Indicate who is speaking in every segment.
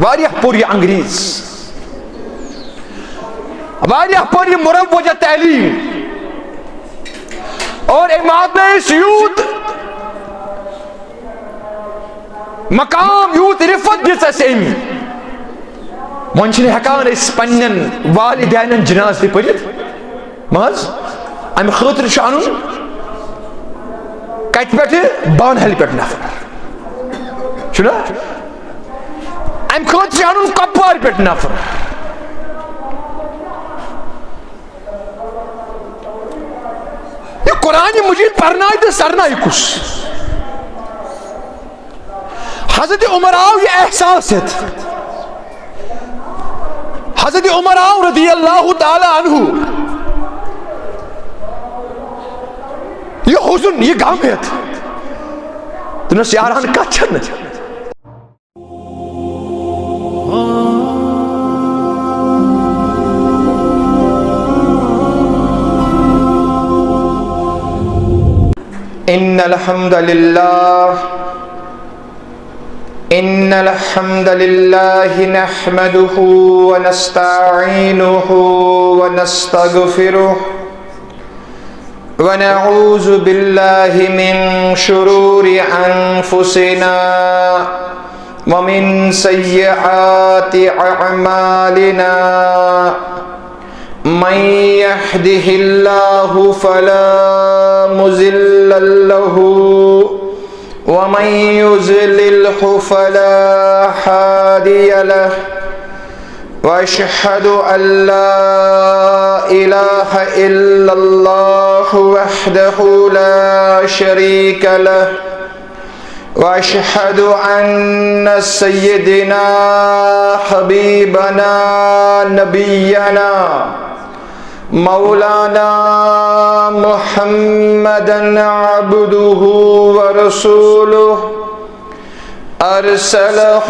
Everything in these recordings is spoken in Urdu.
Speaker 1: واریاہ پوری انگریز، واریاہ پوری مروجہ تعلیم، اور امام یوت مقام یوت رفت دِژ اَسہِ أمۍ. وۄنۍ چھِنہٕ ہٮ۪کان أسۍ پنٛنٮ۪ن والدینن جناز تہِ پٔرِتھ ماز. اَمہِ خٲطرٕ چھُ اَنُن کَتہِ پٮ۪ٹھٕ؟ بانہل پٮ۪ٹھ نفر چھُنہ، اَمہِ خٲطرٕ چھُ اَنُن کۄپوارِ پٮ۪ٹھ نفر. یہ قرآن مجید پرنائے تہٕ سرنائے کُس؟ حضرت عمر آو یہ احساس ہیتھ، حضرت عمر آو رضی اللہ تعالی عنہ یہ حزن، یہ غم ہیتھ. تنس یاران کتھ چھنہ. ان الحمد لله نحمده ونستعينه ونستغفره ونعوذ بالله من شرور أنفسنا ومن سيئات أعمالنا. من يهده الله فلا مضل له ومن يضلله فلا هادي له. وأشهد أن لا إله إلا الله وحده لا شريك له. وأشهد أن سيدنا حبيبنا نبينا مولانا محمدا عبده ورسوله أرسله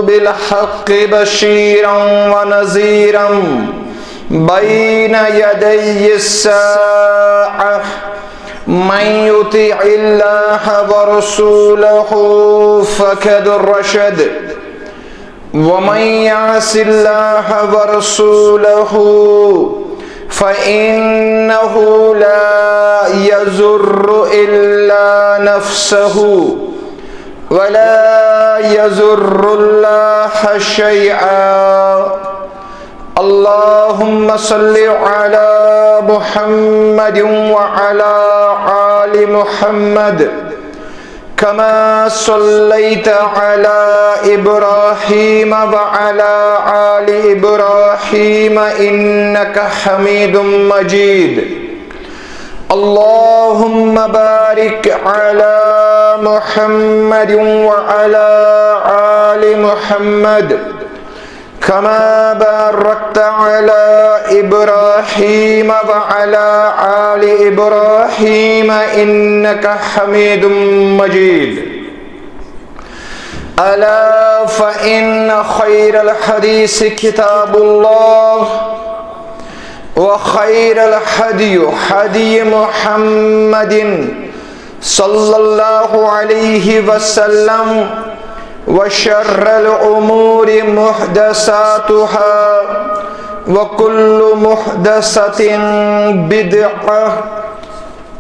Speaker 1: بالحق بشيرا ونذيرا بين يدي الساعة. من يطع الله ورسوله فقد رشد ومن يعص الله ورسوله فإنه لا يضر إلا نفسه ولا يضر الله شيئا. اللهم صل على محمد وعلى آل محمد كما صليت على إبراهيم وعلى آل إبراهيم إنك حميد مجيد. اللهم بارك على محمد وعلى آل محمد كما باركت على إبراهيم وعلى آل إبراهيم إنك حميد مجيد. ألا فإن خير الحديث كتاب الله وخير الهدي هدي محمد صلى الله عليه وسلم وشر الأمور محدثاتها وكل محدثة بدعة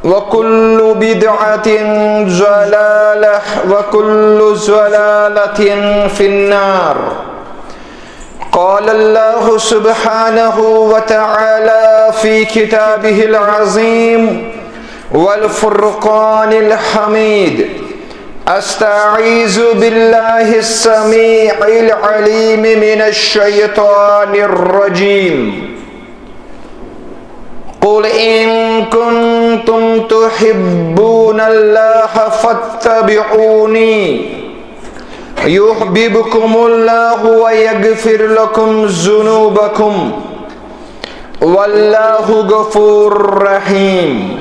Speaker 1: وكل بدعة ضلالة وكل ضلالة في النار. قال الله سبحانه وتعالى في كتابه العظيم والفرقان الحميد: أستعيذ بالله السميع العليم من الشيطان الرجيم. قل إن كنتم تحبون الله فاتبعوني يحببكم الله ويغفر لكم ذنوبكم والله غفور رحيم.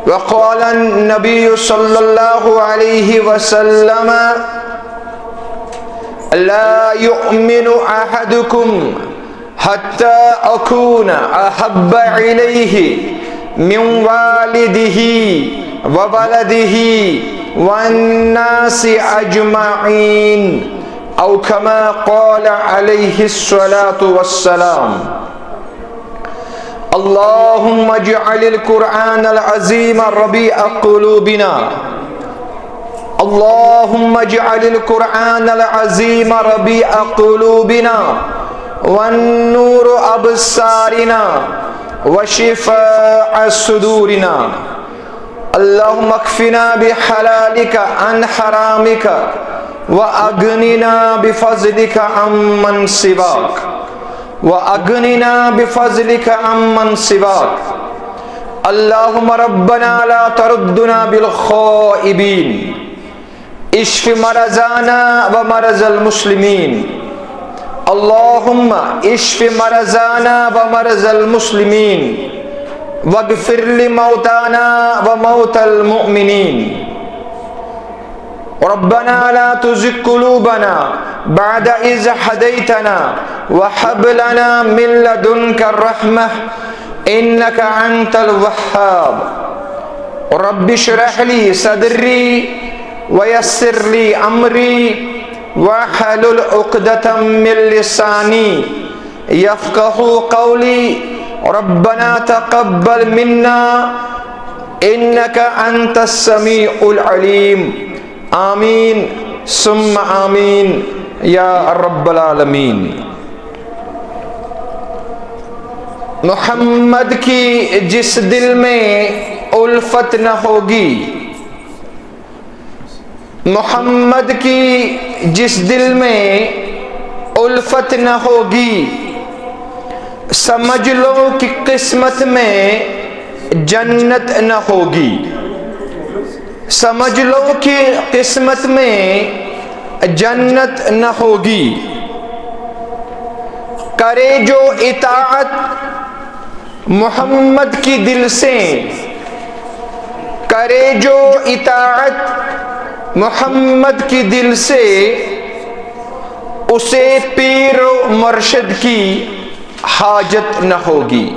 Speaker 1: وقال النبي صلى الله عليه وسلم: لا يؤمن أحدكم حتى أكون أحب إليه من والده وولده والناس أجمعين أو كما قال عليه الصلاة والسلام. اللهم اجعل القرآن العظيم ربيع قلوبنا. اللهم اجعل القرآن العظيم ربيع قلوبنا والنور أبصارنا وشفاء صدورنا. اللهم اكفنا بحلالك عن حرامك وأغننا بفضلك عمن سواك وأغننا بفضلك عمن سواك. اللهم ربنا لا تردنا بالخائبين. اشف مرضانا ومرضى المسلمين. اللهم اشف مرضانا ومرضى المسلمين واغفر لموتانا وموتى المؤمنين. ربنا لا تزغ قلوبنا بعد إذ هديتنا وهب لنا من لدنك الرحمة إنك أنت الوهاب. رب اشرح لي صدري ويسر لي أمري واحلل عقدة من لساني يفقهوا قولي. ربنا تقبل منا إنك أنت السميع العليم. آمین ثم آمین یا رب العالمین. محمد کی جس دل میں الفت نہ ہوگی، محمد کی جس دل میں الفت نہ ہوگی، سمجھ لو کہ قسمت میں جنت نہ ہوگی. سمجھ لو کہ قسمت میں جنت نہ ہوگی. کرے جو اطاعت محمد کی دل سے، کرے جو اطاعت محمد کی دل سے، اسے پیر و مرشد کی حاجت نہ ہوگی.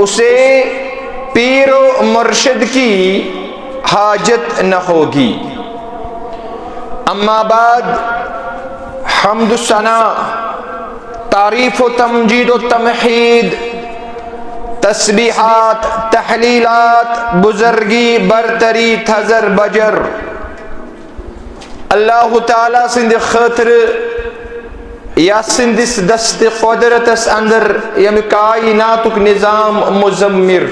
Speaker 1: اسے پیر و مرشد کی حاجت نہ ہوگی. اما بعد، حمد و ثنا، تعریف و تمجید و تمحید، تسبیحات، تحلیلات، بزرگی، برتری، تھزر بجر اللہ تعالیٰ سند خاطر یا سندس دست قدرتس اندر یم کائناتک نظام مزمر.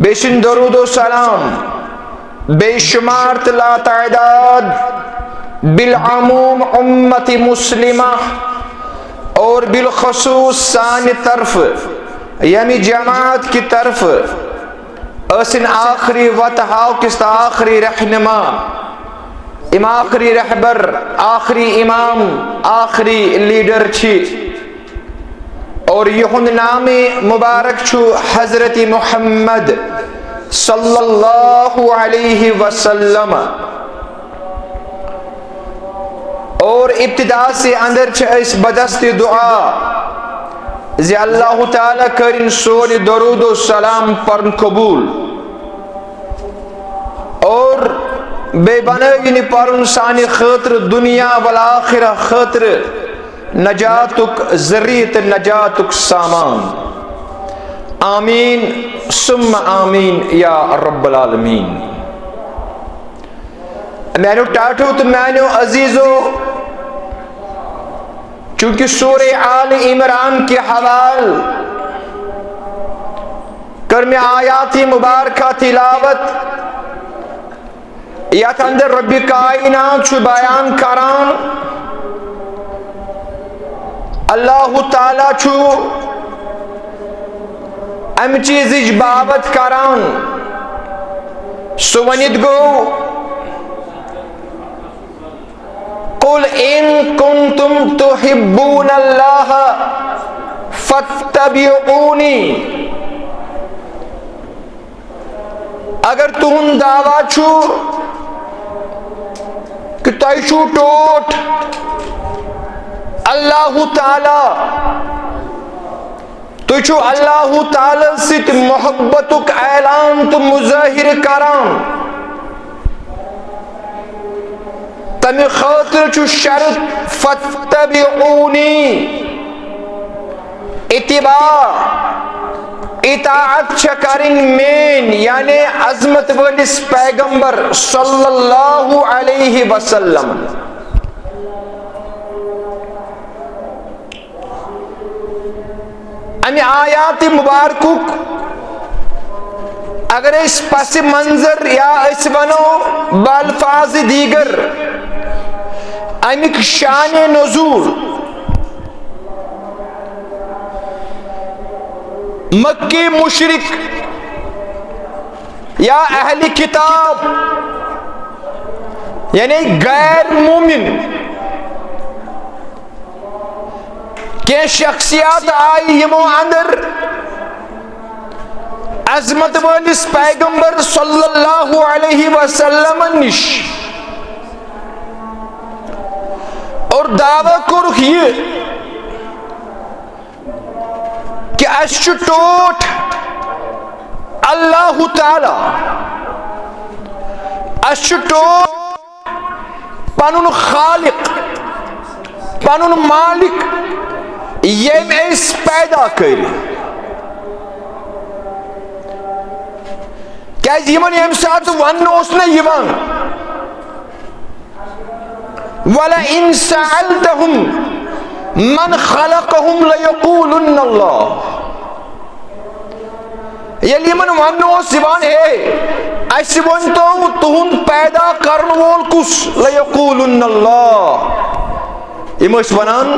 Speaker 1: بے شن درود و سلام بے شمار لا تعداد بالعموم امت مسلمہ اور بالخصوص سانی طرف یعنی جماعت کی طرف اسن آخری وطہاو کس آخری رہنما، آخری رہبر، آخری امام، آخری لیڈر چھی. اور یہن نام مبارک چھو حضرت محمد صلی اللہ علیہ وسلم. اور ابتدا سے اندر چھ اس بدست دعا زی اللہ تعالیٰ کرن سور درود و سلام پر قبول. اور بے بنائین پرن سانی خاطر دنیا والآخرہ خاطر نجاتک ذریت نجاتک سامان. آمین ثم آمین یا رب العالمین. مینو ٹاٹو تو مینو عزیزو، چونکہ سورہ آل عمران کی حوال کرم آیات مبارکہ تلاوت یا اندر رب کائنات چھو بیان کران. اللہ تعالیٰ چھو ام چیز بابت کران. سونید گو قل ان کنتم تحبون اللہ فاتبعونی. اگر تہن دعویٰ چھو کہ تُہۍ چھو ٹوٹ اللہ تعالی تُہۍ چھِو اللہ تعالیٰ سۭتۍ محبتُک اعلان تہٕ مظٲہر کران، تَمہِ خٲطرٕ چھُ شرط فَاتَّبِعُونِی، اتباع اطاعت چھےٚ کَرٕنۍ میٲنۍ یعنی عظمت وٲلِس پیغمبر صلی اللہ علیہ وسلم۔ اَمہِ آیاتِ مُبارکُک اگر أسۍ پس منظر یا أسۍ وَنو بالفاظ دیگر اَمِکۍ شانِ نزول، مکی مشرک یا اہل کتاب یعنی غیر مومن کینٛہہ شخصیات آیہِ یِمو اندر عظمت وٲلِس پیغمبر صلی اللہ علیہ وسلم نِش اور دعویٰ کوٚرُکھ یہِ کہ اَسہِ چھُ ٹوٹھ اللہ تعالیٰ، اَسہِ چھُ ٹوٹھ پنُن خالق پنُن مالک ییٚمۍ أسۍ پیدا کٔرۍ، کیازِ یِمن ییٚمہِ ساتہٕ وننہٕ اوس نہ یِوان وَلَئِن سَأَلْتَهُمْ مَنْ خَلَقَهُمْ لَيَقُولُنَّ اللَّهُ، ییٚلہِ یِمن وننہٕ اوس یِوان ہے اَسہِ ؤنۍتو تُہُنٛد پیدا کرن وول کُس، لَيَقُولُنَّ اللَّهُ، یِم ٲسۍ ونان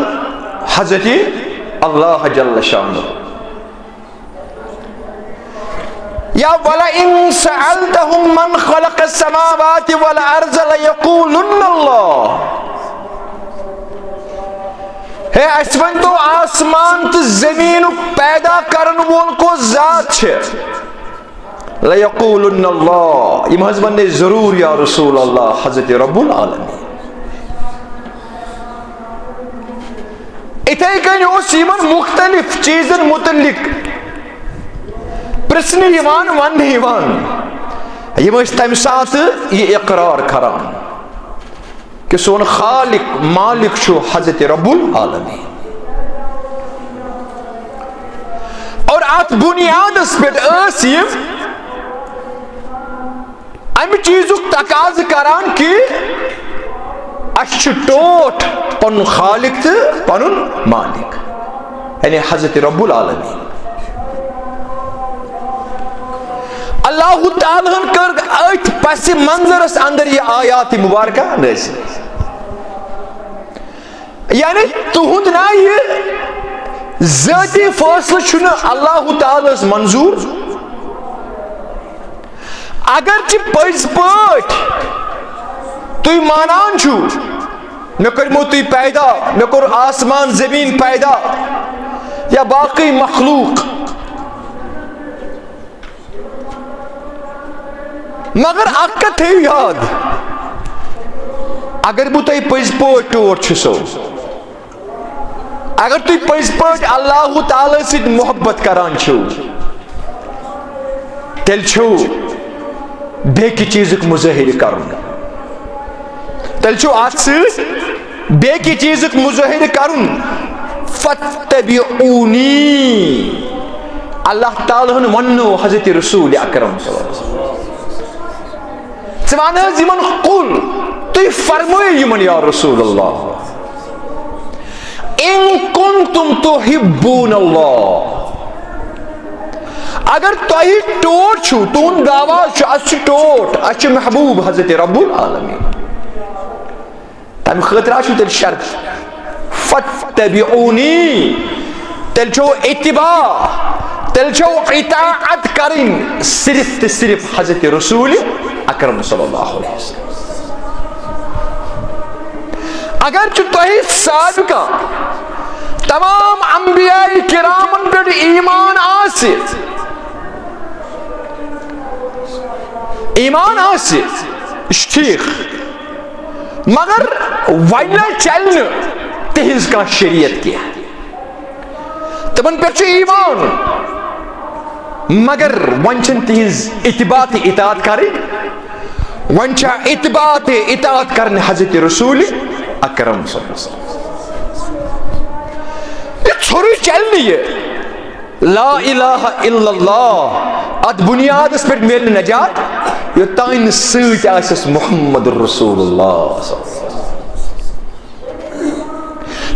Speaker 1: حضرت اللہ جل شانہ، یا وَلَئِن سَأَلْتَهُمْ مَنْ خَلَقَ السَّمَاوَاتِ وَالْأَرْضَ لَيَقُولُنَّ اللَّهُ، ہے اَسہِ ؤنۍتو آسمان تہٕ زٔمیٖنُک پیدا کرن وول کۄس ذات چھِ، لَيَقُولُنَّ اللَّهُ، یِم حظ وَننے ضروٗر یا رسول اللہ حضرت رب العالمین۔ اِتھے کٔنۍ اوس یِمن مختلف چیٖزن متعلق پرژھنہٕ یِوان وننہٕ یِوان، یِم ٲسۍ تمہِ ساتہٕ یہِ اقرار کران کہ سون خالق مالک چھُ حضرت رب العالمین، اور اتھ بنیادس پٮ۪ٹھ ٲسۍ یِم امہِ چیٖزُک تقاضہٕ کران کہ اَسہِ چھُ ٹوٹھ پنُن خالق تہٕ پنُن مالک یعنی حضرت رب العالمین۔ اللہ تعالیٰ ہن کر أتھۍ پس منظرس اندر یہ آیات مبارکہ نازل، یعنی تہنٛد نا یہ ذاتی فٲصلہٕ چھُنہٕ اللہ تعالیٰ ہس منظور، اگرچہ پٔزۍ پٲٹھۍ تُہۍ مانان چھُو مےٚ کٔرمو تُہۍ پیدا، مےٚ کوٚر آسمان زمیٖن پیدا یا باقٕے مخلوق، مگر اکھ کتھ تھٲیِو یاد، اگر بہٕ تۄہہِ پٔزۍ پٲٹھۍ ٹوٹھ چھُسو، اگر تُہۍ پٔزۍ پٲٹھۍ اللہ تعالیٰ سۭتۍ محبت کران چھِو، تیٚلہِ چھُو بیٚکہِ چیٖزُک مظٲہرٕ کرُن، تیٚلہِ چھُو اتھ سۭتۍ بیٚکہِ چیٖزُک مظٲہرٕ کرُن، فَاتَّبِعُونِی، اللہ تعالیٰ ہن وننو حضرت رسول اکرم صلی اللہ علیہ وسلم، ژٕ وَن حظ یِمن قُل، تُہۍ فرمٲیِو یِمن یا رسول اللہ، اِن کُنتُم تُحِبُّونَ اللَّهَ، اگر تۄہہِ ٹوٹھ چھُو، تُہُنٛد دعویٰ چھُ اَسہِ چھُ ٹوٹھ، اَسہِ چھُ محبوب حضرت رب العالمین، تمہِ خٲطرٕ چھُ تیٚلہِ شرط فَاتَّبِعُونِی، تیٚلہِ چھو اتباع، تیٚلہِ چھو اطاعت کرٕنۍ صرف تہٕ صرف حضرت رسول اکرم صلی اللہ علیہ وسلم۔ اگرچہ تۄہہِ سابقہ تمام انبیاء کرامن پٮ۪ٹھ ایمان آسہِ، یہِ چھُ ٹھیٖک، مگر وۄنۍ نہ چلہِ نہٕ تِہنٛز کانٛہہ شریعت کینٛہہ، تمن پہ ایمان مگر ون تہذ اتباع اطاعت کر ون اتباع اطاعت کرنے حضرت رسول اکرم صلی اللہ علیہ وسلم یہ ژھوٚرُے چلہِ نہٕ یہ لا الہ الا اللہ ات بنیاد پہ مل نجات یوتان ست آسس محمد رسول اللہ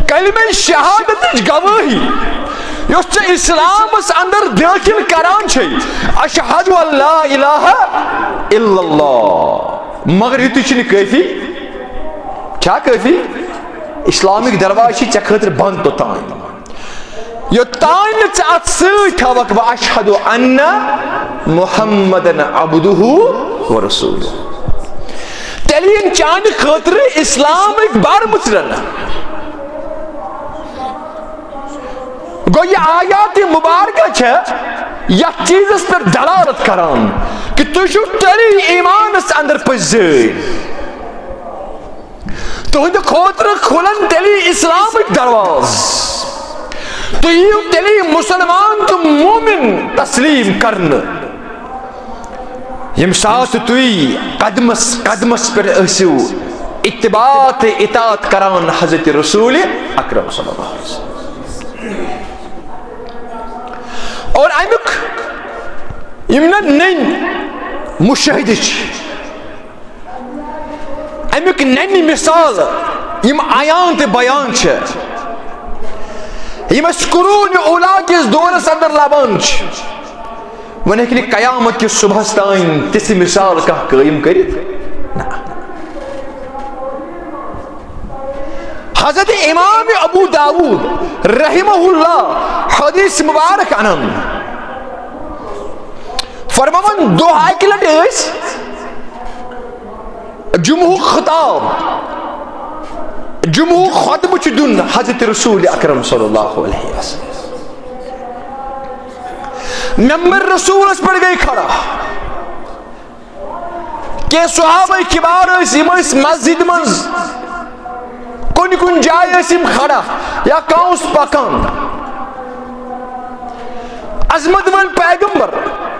Speaker 1: کلمہ شہادت گواہی یس ژے اسلامس اندر داخل کران چھ اشہد ان لا الہ الا اللہ مگر یہ تہ کافی کیا کافی اسلامک درواز ژے خاطر بند توتان یوتان ات ستھوک بہ اشہد ان محمدن عبدہ ورسولہ تیل چانہ خاطر اسلامک بار مچرن گو یہ آیات مبارکہ یتھ چیزس پر دلالت کران کہ تھی تیلی ایمانس اندر پزیر تہند خاطر کھلن تیلی اسلامک دروازٕ تیو تیلی مسلمان تو مومن تسلیم کرنے یم سات تھی قدمس قدمس پر اسو اتباع اطاعت کران حضرت رسول اکرم صلی اللہ علیہ وسلم اور امیک یمنا نن مشاہدہ امیک نن مثال یم عیان تے بیان یم قرون اولا کس دورس اندر لبان ون ہیکہ قیامت کس صبحس تین تس مثال کھانا قائم کرت حضرت امام ابو داود رحمہ اللہ حدیث مبارک انن فرمان دعا کی لٹ جمعہ خطاب جمعہ خطب دن حضرت رسول اکرم صلی اللہ علیہ وسلم ممبر رسول اس پر گئی کھڑا کہ صحابہ کبار مسجد مز کن جائے کھڑا یا کاؤس پکان عظمت ول پیغمبر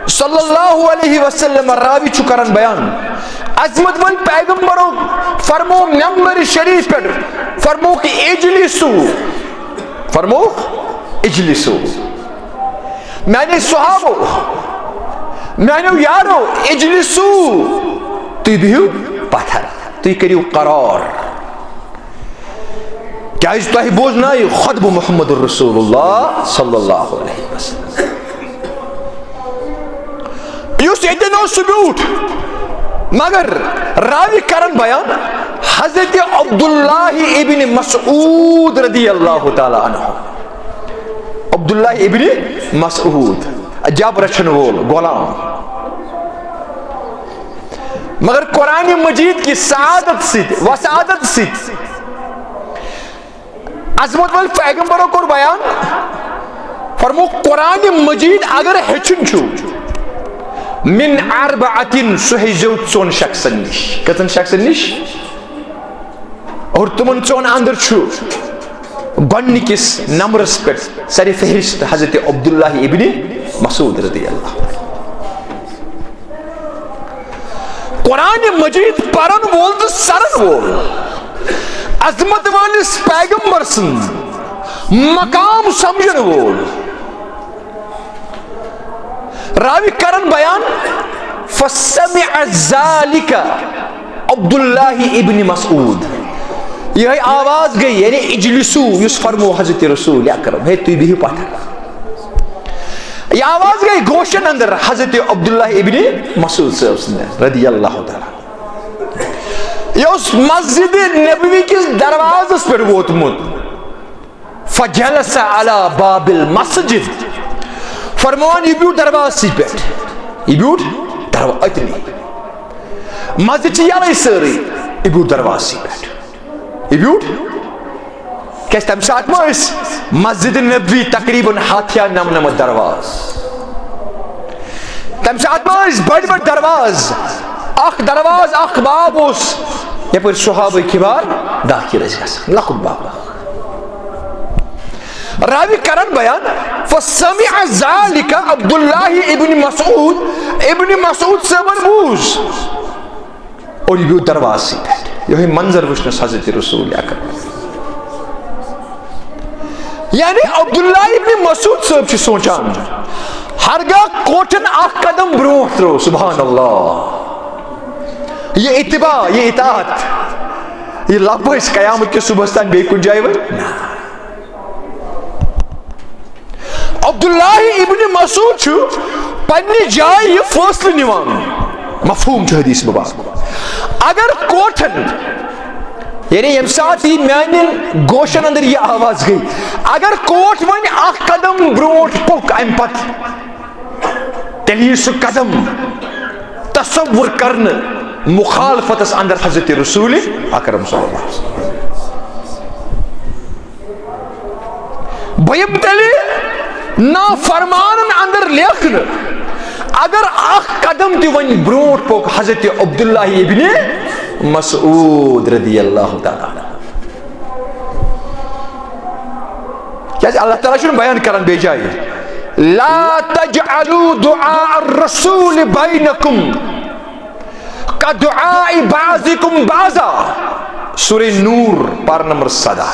Speaker 1: صلی اللہ علیہ وسلم راوی کران بیان عظمت ول پیغمبروں فرمو ممبر شریف پر فرمو کہ اجلسو میں نے صحابو میں نے یارو اجلسو تو بہو پتھر تو کریو قرار کیا اس تو بوزنا خطب محمد الرسول اللہ صلی اللہ علیہ وسلم یس اتنا ثبوت مگر راوی کرن بیان حضرت عبداللہ ابن مسعود رضی اللہ تعالی عنہ عبداللہ ابن مسعود جب رچن وول غلام مگر قرآن مجید کی سعادت ست وسعادت ست عظمت وال پیغمبروں کو بیان فرمو قرآن مجید اگر ہچن چھو من اربعتن سہیزو چون شخصن نش کتن شخصن نش اور تمن چون اندر چھو گونکس نمبرس پہ سر فہرست حضرت عبداللہ ابن مسعود رضی اللہ قرآن مجید پرن وول تو سرن وول عظمت والس پیغمبر سن مقام سمجھن وول راوی کرن بیان فسمع ذالک عبداللہ ابن مسعود یہ آواز گئی یعنی اجلسو یس فرمو حضرت رسول اکرم ہے تو بھی پتھر یہ آواز گئی گوشن اندر حضرت عبداللہ ابن مسعود صاحب رضی اللہ تعالی یہ اس مسجد نبوی کس دروازس پر ووتمت فجلس علی باب المسجد فرمان یہ بیوٹ درواز سی پیٹ یہ بیوٹ درواز اتنی مسجد چی یالی سری یہ بیوٹ درواز سی پیٹ یہ بیوٹ کیس تم ساتھ مویس مسجد نبوی تقریباً ہاتھیا نمت درواز تم ساتھ مویس بڑھ بڑھ درواز اخ درواز اخ باب اس یہ پر صحابہ کبار داخل اس گا لکھت بابا راوی کرن بیان فسمع ذلك عبد الله ابن مسعود صاحبن بوز اور یہ دروازے یہ منظر وچھنس حضرت رسول اکرم یعنی عبداللہ ابن مسعود صاحب چھ سوچان ہرگاہ کوٹن اخ قدم برونٹ ترو سبحان اللہ یہ اتباع یہ اطاعت یہ لبس قیامت کے صبح تان بے کن جائے عبداللہ ابن مسعود چھ پنی جائے یہ فیصلہ نوان مفہوم چھ حدیث مبارک اگر کوٹن یعنی یم سات ہی میانن گوشن اندر یہ آواز گئی اگر کوٹ ون اخ قدم برونٹ پک ام پت تیلی سو قدم تصور کرن مخالفتس اندر حضرت رسول اکرم صلی اللہ علیہ وسلم بیم تیلی نا فرمانن اندر لیکن اگر اخ قدم تی ون برونٹ پک حضرت عبداللہ ابن مسعود رضی اللہ تعالی کیا اللہ تعالیٰ شنو بیان کرن بے جائے لا تجعلوا دعاء الرسول بینکم كدعاء بعضکم بعضا سورہ نور پار نمبر 14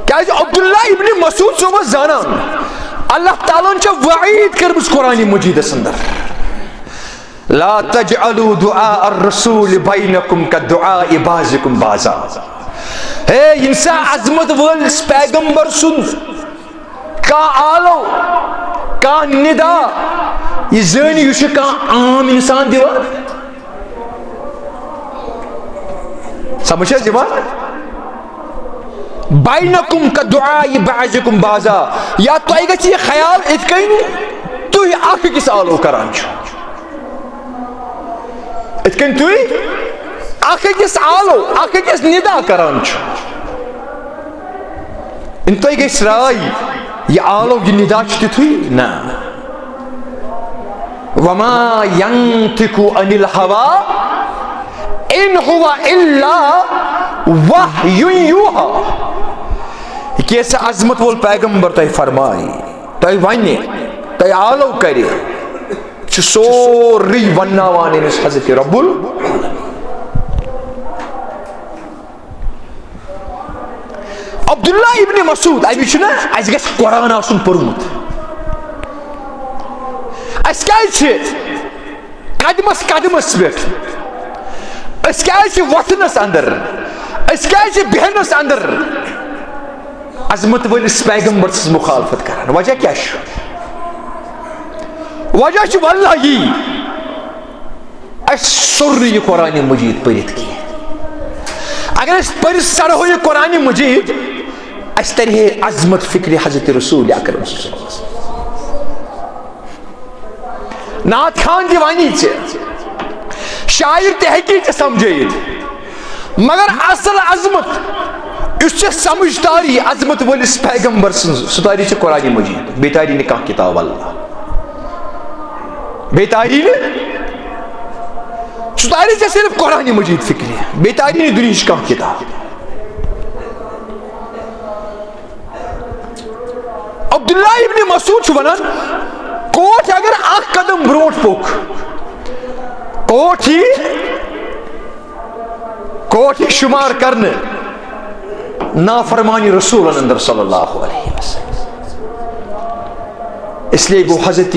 Speaker 1: کیا عبداللہ ابن مسعود صوبہ زانان اللہ تعالیٰ نے وعید کرمس قرآن مجید اندر لا تجعلوا دعاء الرسول بینکم كدعاء بعضکم بعضا ہے انسا عظمت ولس پیغمبر سن کا آلو کا ندا یہ زنی یہ کا عام انسان دیوان سمجھے دیوان بینکم كدعاء بعضکم بعضا یا تو آئی گا یہ خیال اتکین تو ہی آخر کس آلو کران چھو اتکن توی آخر کس آلو آخر کس ندا کران چھو انتوی گئی سرائی یہ آلو یہ ندا چھتی توی نا وما ينطق عن الهوى ان هو الا وحی یوحى کیسے عظمت وال پیغمبر تای فرمائی تای وانی تای آلو کری چھ سوری وناوانی نس حضرت رب عبداللہ ابن مسعود ابھی چھنا اس گژھِ قرآن آسن پوٚرمُت اس کیازِ چھِ قدمس قدمس پٮ۪ٹھ اس کیازِ چھِ وۄتھنس اندر اس کیازِ چھِ بیہنس اندر عظمت وٲلِس پیغمبر سٕنٛز مخالفت کران وجہ کیاہ چھُ وجہ چھُ واللہ یی اس سورُے یہِ قرآن مجید پٔرِتھ کینٛہہ اگر أسۍ پٔرِتھ سرہو یہِ قرآن مجید اس ترہے عظمت فکر حضرت رسول اکرم صلی اللہ علیہ وسلم نعت خان دیوانی ژےٚ شاعر تہِ ہیٚکی ژےٚ سمجھٲیِتھ مگر اصل عظمت یُس ژےٚ سمجھ تاری عظمت وٲلِس پیغمبر سٕنٛز سُہ تاری ژےٚ قرآن مجید بیٚیہِ تاری نہٕ کانٛہہ کتاب اللہ بیٚیہِ تاری نہٕ سُہ تاری ژےٚ صرف قرآن مجید فکرِ بیٚیہِ تاری نہٕ دُنہِچ کانٛہہ کتاب عبداللہ ابن مسعود چھُ ونان کوٹ اگر اکھ قدم برونٹ پوٚک کوٹ ہی شمار کرنہٕ نافرمانی رسولن اندر صلی اللہ علیہ وسلم اس لیے گو حضرت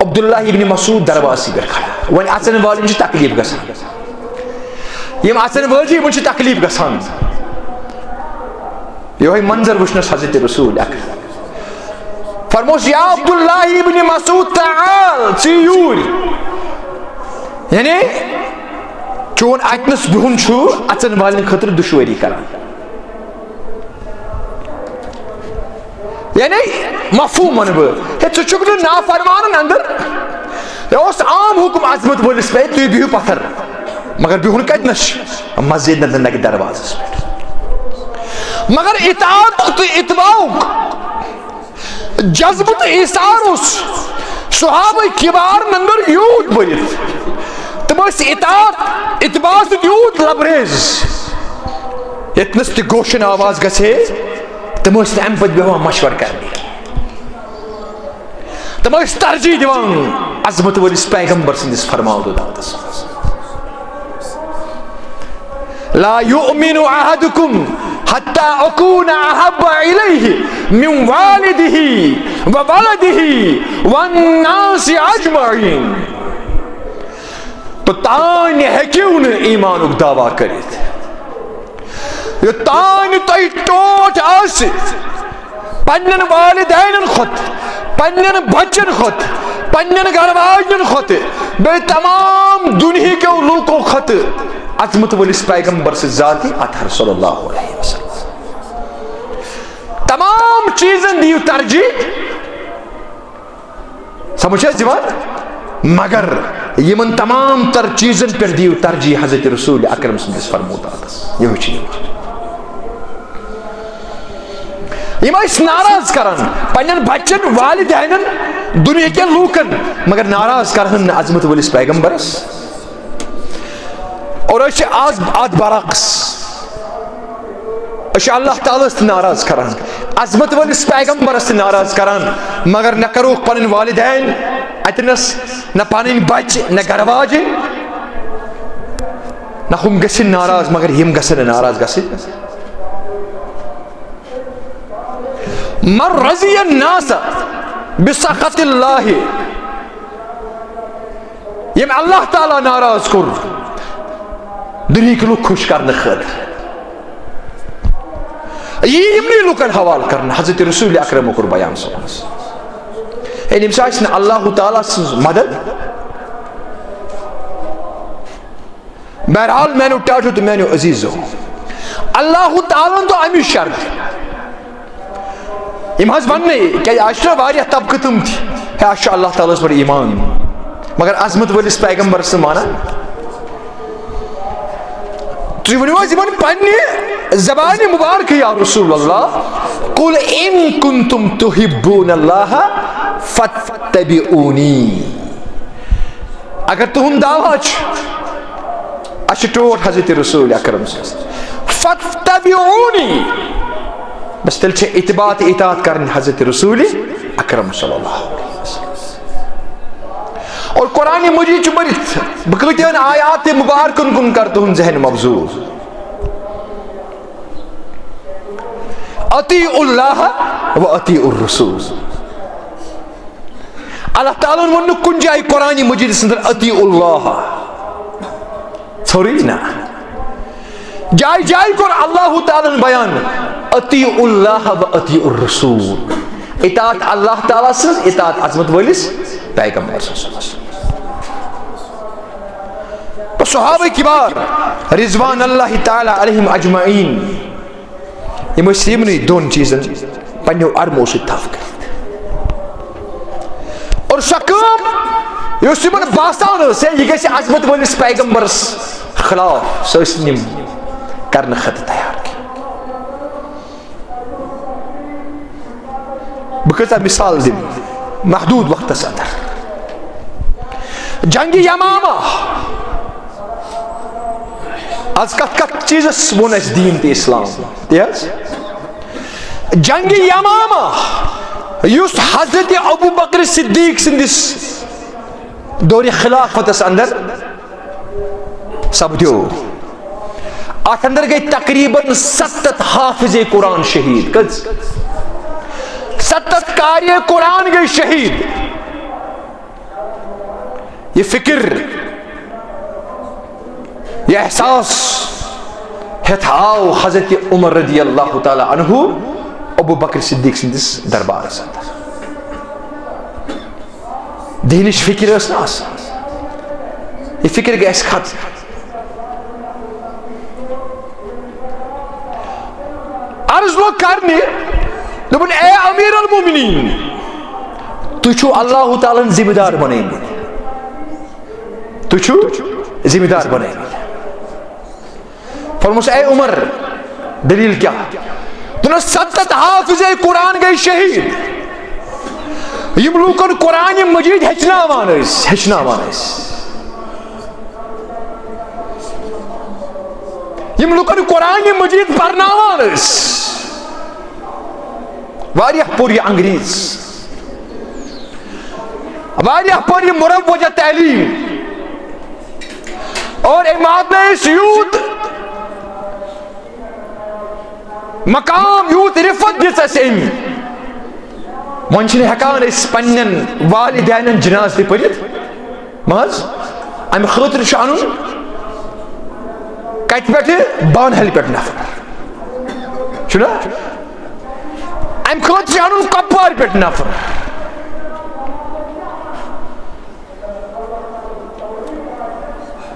Speaker 1: عبداللہ ابن مسعود درواسی پہ کھڑا وۄنۍ اژن والٮ۪ن چھُ تکلیٖف گژھان یِم اژن وٲلۍ چھِ یِمن چھُ تکلیٖف گژھان یہوے منظر وٕچھنس حضرت رسول اکرم فرموس یا عبداللہ ابن مسعود تعال ژٕ یوٗرۍ یعنی چون اتنس بہن چھُ اژن والٮ۪ن خٲطرٕ دُشوٲری کران یعنی مفہوم ون بہٕ ہے ژٕ چھُکھ نہٕ نافرمانن اندر یہ اوس عام حکم عظمت وٲلِس پے تُہۍ بِہِو پتھر مگر بِہُن کتنس چھُ مسجد اندر نہ کہ دروازس پٮ۪ٹھ مگر اطاعت تہٕ اتباعُک جذبہ تہٕ ایثار اوس صحابہ کبارن اندر یوٗت بٔرِتھ تم ٲسۍ اطاعت اتباع سۭتۍ یوٗت لبریز یتنس تہ گوشن آواز گژھے تم ٲسۍ نہٕ امہِ پتہٕ بیٚہوان مشور کرنہِ تم ٲسۍ ترجیح دِوان عظمت وٲلِس پیغمبر سٕنٛدِس فرماودادس لا يؤمن احدكم حتى اكون احب اليه من والده وولده والناس اجمعين تو تانۍ ہیٚکِو نہٕ ایمانُک دعوا کٔرِتھ یوٚتانۍ تۄہہِ ٹوٹھ آسہِ پننٮ۪ن والدینن کھۄتہٕ پننٮ۪ن بچن کھۄتہٕ پننٮ۪ن گھر واجٮ۪ن کھۄتہٕ بیٚیہِ تمام دُنہیٖکیو لوٗکو کھۄتہٕ عظمت وٲلِس پیغمبر سٕنٛز ذاتی اطہر صلی اللہ علیہ وسلم تمام چیزن دِیِو ترجیح سمجھ حظ یِوان مگر یمن تمام تر چیزن پٮ۪ٹھ دِیِو ترجیح حضرت رسول اکرم سٕنٛدِس فرموداتس یِہوے چھُ یِم ٲسۍ ناراض کران پننٮ۪ن بچن والدینن دُنہیٖکٮ۪ن لوٗکن مگر ناراض کرہن نہٕ عظمت وٲلِس پیغمبرس اور أسۍ چھِ آز اتھ برعکس أسۍ چھِ اللہ تعالیٰ تہِ ناراض کران عظمت وٲلِس پیغمبرس تہِ ناراض کران مگر نہ کروکھ پنٕنۍ والدین اتنس نہ پنٕنۍ بچہِ نہ گھر واجِنۍ نہ ہُم گژھن ناراض مگر یِم گژھن نہٕ ناراض گژھٕنۍ من رضی الناس بسخط اللہ یم اللہ تعالیٰ ناراض کوٚر دُنہیٖکۍ لُکھ خۄش کرنہٕ خٲطرٕ یی یِمنٕے لُکن حوالہٕ کرنہٕ حضرت رسول اکرمو کوٚر بیان صٲبس ییٚلہِ أمِس آسہِ نہٕ اللہ تعالیٰ سٕنٛز مدد بہرحال میانیو ٹاٹھو تہٕ میانیو عزیزو اللہ تعالیٰ ہن تو اَمِچ شرط یِم حظ وننے کیازِ آز چھُنہ واریاہ طبقہٕ تِم تہِ ہے اَسہِ چھُ اللہ تعالیٰ ہس پٮ۪ٹھ ایمان مگر عظمت وٲلِس پیغمبرس نہٕ مانان تُہۍ ؤنِو حظ یِمن پننہِ زبانہِ مُبارکہٕ یا رسول اللہ قُل اِن کُنتُم تُحِبوٗنَ اللّٰہ فَاتَّبِعُونِی اگر تُہُنٛد دعوا چھُ اَسہِ چھُ ٹوٹھ حضرت رسول اکرم سٕنٛز فَاتَّبِعُونِی بس تیٚلہِ چھِ اتباع تہٕ اطاعت کرٕنۍ حضرت رسول اکرم صلی اللہ علیہ وسلم اور قرآن مجید چھُ پٔرِتھ بہٕ کۭتہن آیات مبارکن کُن کر تُہُنٛد ذہن مبزوٗر اطیعوا اللہ و اطیعوا الرسول اللہ تعالیٰ ہن ووٚن نہٕ کُنہِ جایہِ قرآن مجیدس انٛدر اطیعوا اللہ ژھوٚرُے نہ جایہِ جایہِ کوٚر اللہ تعالیٰ ہن بیان اطیعوا اللہ و اطیعوا الرسول اطاعت اللہ تعالیٰ سٕنٛز اطاعت عظمت وٲلِس پیغمبر سٕنٛز صحابہ کبار رضوان اللہ تعالیٰ علیہم اجمعین یِم ٲسۍ یِمنٕے دۄن چیٖزن پننیو ارمو سۭتۍ تھپھ کٔرِتھ اور سۄ کٲم یۄس یِمن باسان ٲس ہے یہِ گژھِ عظمت وٲلِس پیغمبرس خلاف سۄ ٲسۍ نہٕ یِم کرنہٕ خٲطرٕ تیار کینٛہہ بہٕ کۭژاہ مثال دِمہٕ محدوٗد وقتس انٛدر جنگہِ یمامہ آز کتھ چیزس ووٚن اسہِ دیٖن تہٕ اسلام تی حظ جنگہِ یمامہ یُس حضرت ابو بکر صدیق سٕنٛدِس دورِ خلافتس انٛدر سپدیو اتھ انٛدر گٔے تقریٖباً 7 حافظ قرآن شہیٖد کٔژ 7 قاری قرآن گٔے شہیٖد یہ فکر یہ احساس ہیتھ آو حضرت عمر رضی اللہ تعالیٰ عنہ ابو بکر صدیق سندس دربارس اندر دینش فکر ٲس نہٕ آسان یہ فکر گٔے اَسہِ ختم عرض لوگ کرنہِ دوٚپُن اے امیر المومنین تُہۍ چھُو اللہ تعالیٰ ہن ذمہٕ دار بنٲیمٕتۍ تُہۍ چھُو ذمہٕ دار بنٲیمٕتۍ فرموس اے عمر دلیل کیا دوٚپنس 7 حافظ قرآن گٔے شہیٖد یِم لوٗکن قرآن مجیٖد ہیٚچھناوان ٲسۍ یم لوکن قرآن مجید پرناوان اس واریاہ پور یہ انگریز واریاہ پور یہ مروجہ تعلیم اور امامت یوت مقام یوت رفت دس اس ام ون ہکان اس پنن والدین جناز تہ پرت مز ام خاطر ان کت پہ بانہل پہ نفر چھنا ام خاطر ان کپوار پہ نفر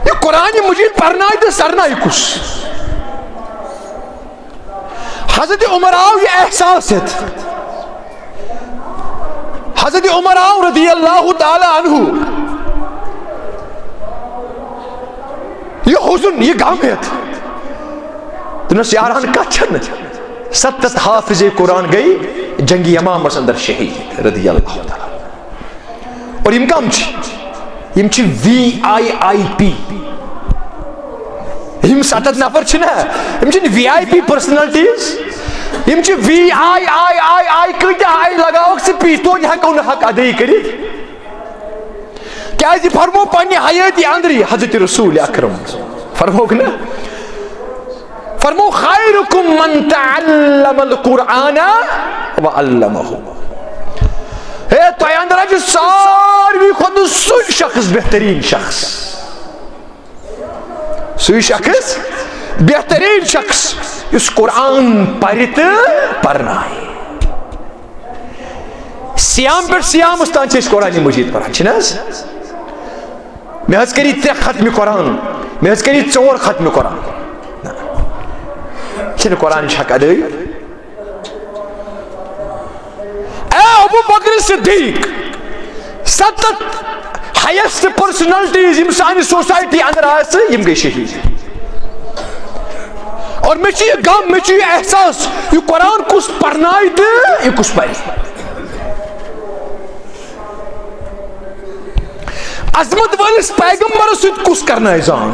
Speaker 1: یہ قرآن مجید پڑھنا تو سرنا کس حضرت عمر آو یہ احساس ہے حضرت عمر آو رضی اللہ تعالی عنہ یہ حزن یہ غم ہے تنس یاران کچھن 7 حافظ قرآن گئی جنگی یمام اندر شہید رضی اللہ تعالی اور یم کم یم VIP یم 7 نفر چھنا یم VIP پرسنالٹیز یم VI کتیا آئی لگاو سے پیتو ہکو نہ حق ادائی کرت کیا فرمو پنہ حیاتی اندری حضرت رسول اکرم فرمو نا فرمو خیرکم من تعلم القرآن وعلمہ ہے تو اندر آج ساروی خود سوی شخص بہترین شخص سوی شخص بہترین شخص اس قرآن پرت پرنائے سیام پر سیام استان چھ اس قرآن مجید پرھان چھنا میں حض کری 3 ختم قرآن میں حض کری 4 ختم قرآن چھنا قرآن حق ادائی اے ابو بکر صدیق 7 ہائیسٹ پرسنالٹیز یم سانی سوسائٹی اندر آس یم گئی شہید اور میں یہ غم میں یہ احساس یہ قرآن کس پڑھنائی تو یہ کس پڑھ عظمت والس پیغمبر سید کس کرنا زان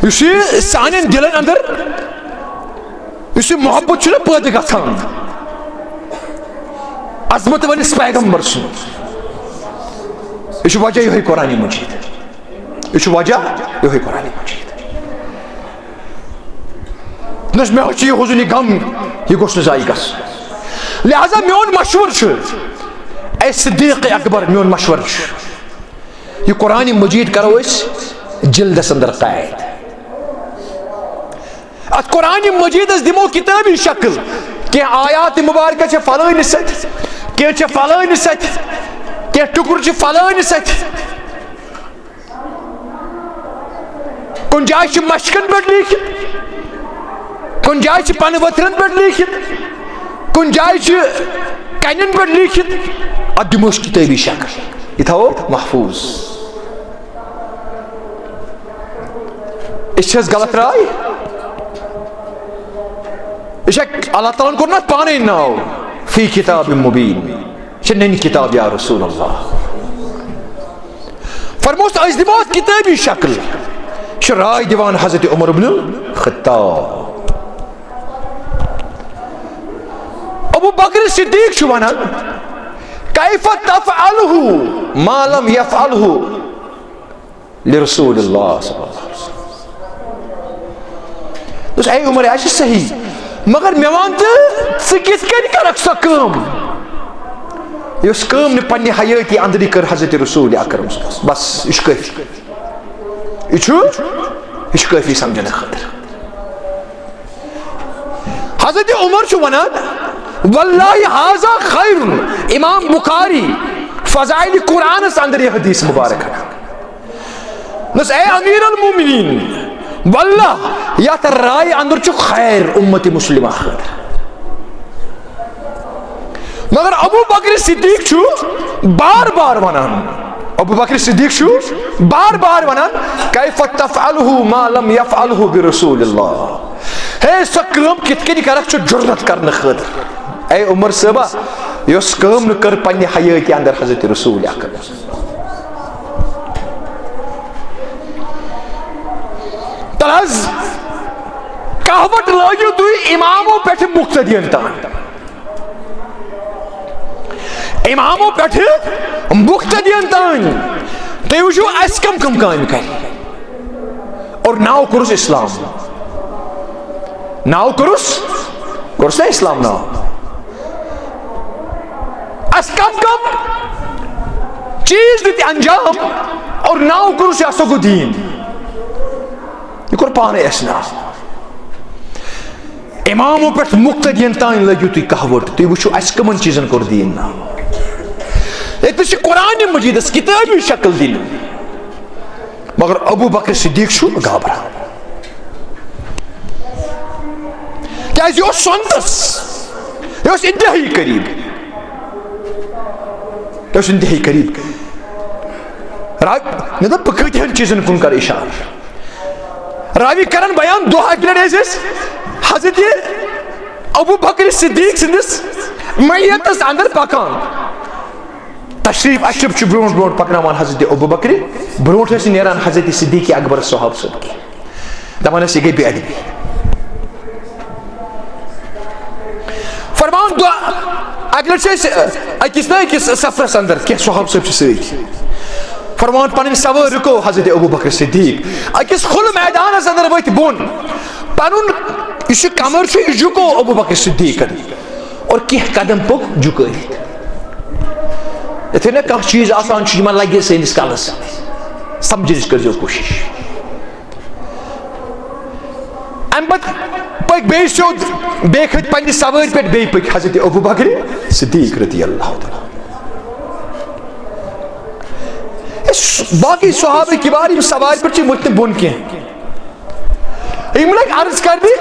Speaker 1: یہ سانین دلن اندر یہ محبت چھنا پید گژھان عظمت والس پیغمبر سن یہ وجہ یہ قرآن مجید یہ وجہ یہ قرآن مجید نس میں یہ حضن غم یہ گوش ضائع گس لہذا میون مشور اے صدیق اکبر میون مشور یہ قرآن مجید کرو اس جلدس اندر قید ات قرآن مجید دمو کتابی شکل کہ آیات مبارکہ چھ فلانی ست کہ چھ فلانی ست کہ ٹکر چھ فلانی ست کن جائے چھ مشکن پہ لکھت کن جائے چھ پن وترن پہ لکھت کن جائے چھ کنن پہ لکھت ات دموش کتابی شکل یہ تھا محفوظ اس چھس غلط رائے اللہ تعالیٰ کو نہ پانے ناو فی کتاب مبین چنین کتاب یا رسول اللہ فرموس ازدمات کتابی شکل رائے دیوان حضرت عمر بن الخطاب ابو بکر صدیق شوانا کیف تفعلہ ما لم یفعلہ لرسول اللہ صلی اللہ علیہ وسلم اے عمر ایسے صحیح مگر میں وانتا کت کن کرک سا کام اس کام نے پنی حیاتی اندری کر حضرت رسول اکرم بس یہ کافی یہ کافی سمجھنے خاطر حضرت عمر چھو ونان واللہ ھذا خیر امام بخاری فضائل قرآن اس اندر یہ حدیث مبارک ہے نس اے امیر المومنین واللہ یا تر رائے اندر چھو خیر امت مسلمہ خیر مگر ابو بکر صدیق چھو بار بار ونان ابو بکر صدیق چھو بار بار ونان کیف تفعلہ ما لم یفعلہ برسول اللہ ہے سکرم کت کنی کرک چھو جرت کرنے خاطر اے عمر صاحبہ یس کام نکر پنی حیاتی اندر حضرت رسول اکرم تلحظ کہوت لٲگِو تُہۍ اِمامو پٮ۪ٹھٕ مُقتدین تام اِمامو پٮ۪ٹھٕ مُقتدین تام تُہۍ وٕچھِو اَسہِ کم کم کامہِ کرِ اور ناو کوٚرُس اِسلام ناو کوٚرُس نا اِسلام ناو اَسہِ کم کم چیٖز دِتۍ انجام اور ناو کوٚرُس یہِ ہسا گوٚو دیٖن یہِ کوٚر پانے اَسہِ ناو اِمامو پٮ۪ٹھ مُقتدین تام لٲگِو تُہۍ کہوت تُہۍ وٕچھِو اَسہِ کٕمن چیٖزن کوٚر دیٖن ناو ییٚتہِ چھِ قرآنِ مجیٖدس کِتابی شکل دِنہٕ مگر ابو بکر صدیق چھُ گابران کیازِ یہِ اوس سۄنتس یہِ اوس انتہٲیی قریٖب یہِ اوس انتہٲیی قریٖب مےٚ دوٚپ بہٕ کۭتہن چیٖزن کُن کرٕ اِشارٕ راوی کرن بیان دۄہ اکہِ لٹہِ ٲسۍ أسۍ حضرت ابو بکر صدیق سٕنٛدِس میتس اندر پکان تشریف اشرف چھُ برونٛٹھ برونٛٹھ پکناوان حضرت ابو بکر برونٛٹھ ٲسۍ نیران حضرت صدیق اکبر صحاب صٲب کینٛہہ دپان ٲسۍ یہِ گٔے بے ادبی فرمان دۄہ اکہِ لٹہِ چھِ أسۍ أکِس نا أکِس سفرس اندر کینٛہہ صحاب صٲب چھِ سۭتۍ فرمان پنٕنۍ سوٲرۍ رُکو حضرت ابو بکر صدیق أکِس کھُلہٕ میدانس اندر ؤتھۍ بۄن پنُن یُس یہِ کمر چھُ یہِ جُکو ابو بکر صدیقن اور کینٛہہ قدم پوٚک جُکٲیِتھ یِتھُے نہ کانٛہہ چیٖز آسان چھُ یِمن لگہِ سٲنِس کلس سمجھنٕچ کٔرۍزیو کوٗشش امہِ پتہٕ پٔکۍ بیٚیہِ سیوٚد بیٚیہِ کھٔتۍ پننہِ سوٲرۍ پٮ۪ٹھ بیٚیہِ پٔکۍ حضرت ابو بکر صدیق رضی اللہ تعالیٰ باقی صحابہ کبار یِم سوارِ پٮ۪ٹھ چھِ یِم ؤتھۍ نہٕ بۄن کینٛہہ یِم لگۍ عرض کرنہِ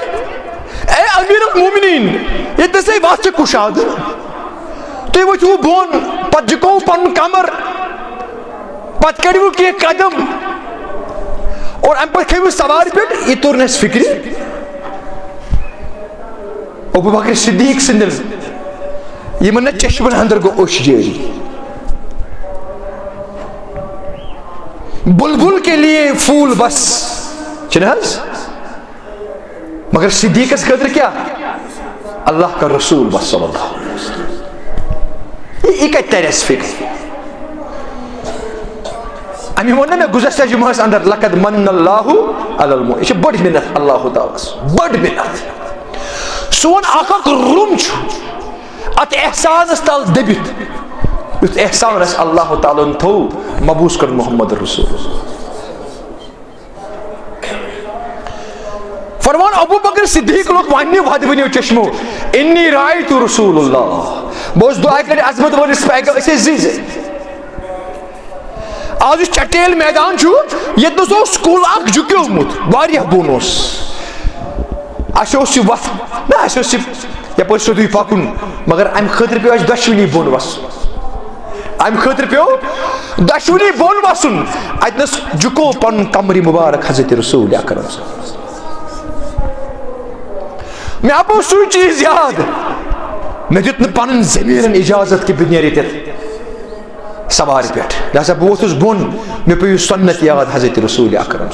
Speaker 1: اے امیر المومنین ییٚتہِ نسے وتھ چھِ کُشادٕ تُہۍ ؤتھِو بۄن پتہٕ جُکووُ پنُن کمر پتہٕ کٔڑِو کینٛہہ قدم اور امہِ پتہٕ کھٔتِو سوارِ پٮ۪ٹھ یہِ توٚر نہٕ اَسہِ فِکرِ ابو بکر صدیق سٕنٛدٮ۪ن یِمن نہ چشمن اندر گوٚو اوٚش جٲری بلبل کے لیے پھول بس چھُنہٕ حظ مگر صدیقس خٲطرٕ کیٛاہ اللہ کا رسول بس صلی اللہ علیہ وسلم یہِ کتہِ ترِ اَسہِ فِکر امی ووٚن نہ مےٚ گُزشتہ جُمعس اندر لقد من اللہ علی المؤمنین یہِ چھِ بٔڑ مِنت اللہ تعالیٰ بٔڑ مِنت سون اکھ روم چھُ اتھ احسانس تل دٔبِتھ یُتھ احسان اَسہِ اللہ تعالیٰ ہن تھوٚو مبوٗس کٔر محمد رسول فرمان ابو بکر صدیق لوگ وَننہِ وَدوٕنیو چشمو انی رایت رسول اللہ بہٕ اوسُس دۄہ اکہِ لٹہِ عظمت وٲلِس پیغام أسۍ ٲسۍ زِ آز یُس چٹیل میدان چھُ ییٚتہِ نس اوس کُل اکھ جُکیومُت واریاہ بۄن اوس اَسہِ اوس یہِ وتھ نہ اَسہِ اوس یہِ یپٲرۍ سیوٚدُے پکُن مگر امہِ خٲطرٕ پیٚو اَسہِ دۄشوٕنی بۄن وسُن امہِ خٲطرٕ پیٚو دۄشوٕنی بۄن وسُن اتہِ نس جُکو پنُن کمرِ مُبارک حضرت رسول اکرم مےٚ آو سُے چیٖز یاد مےٚ دیُت نہٕ پنٕنۍ ضمیٖرن اِجازت کہِ بہٕ نیرٕ ییٚتٮ۪تھ سوارِ پٮ۪ٹھ لہذا بہٕ ووٚتھُس بۄن مےٚ پیٚو یہِ سُنت یاد حضرت رسول اکرم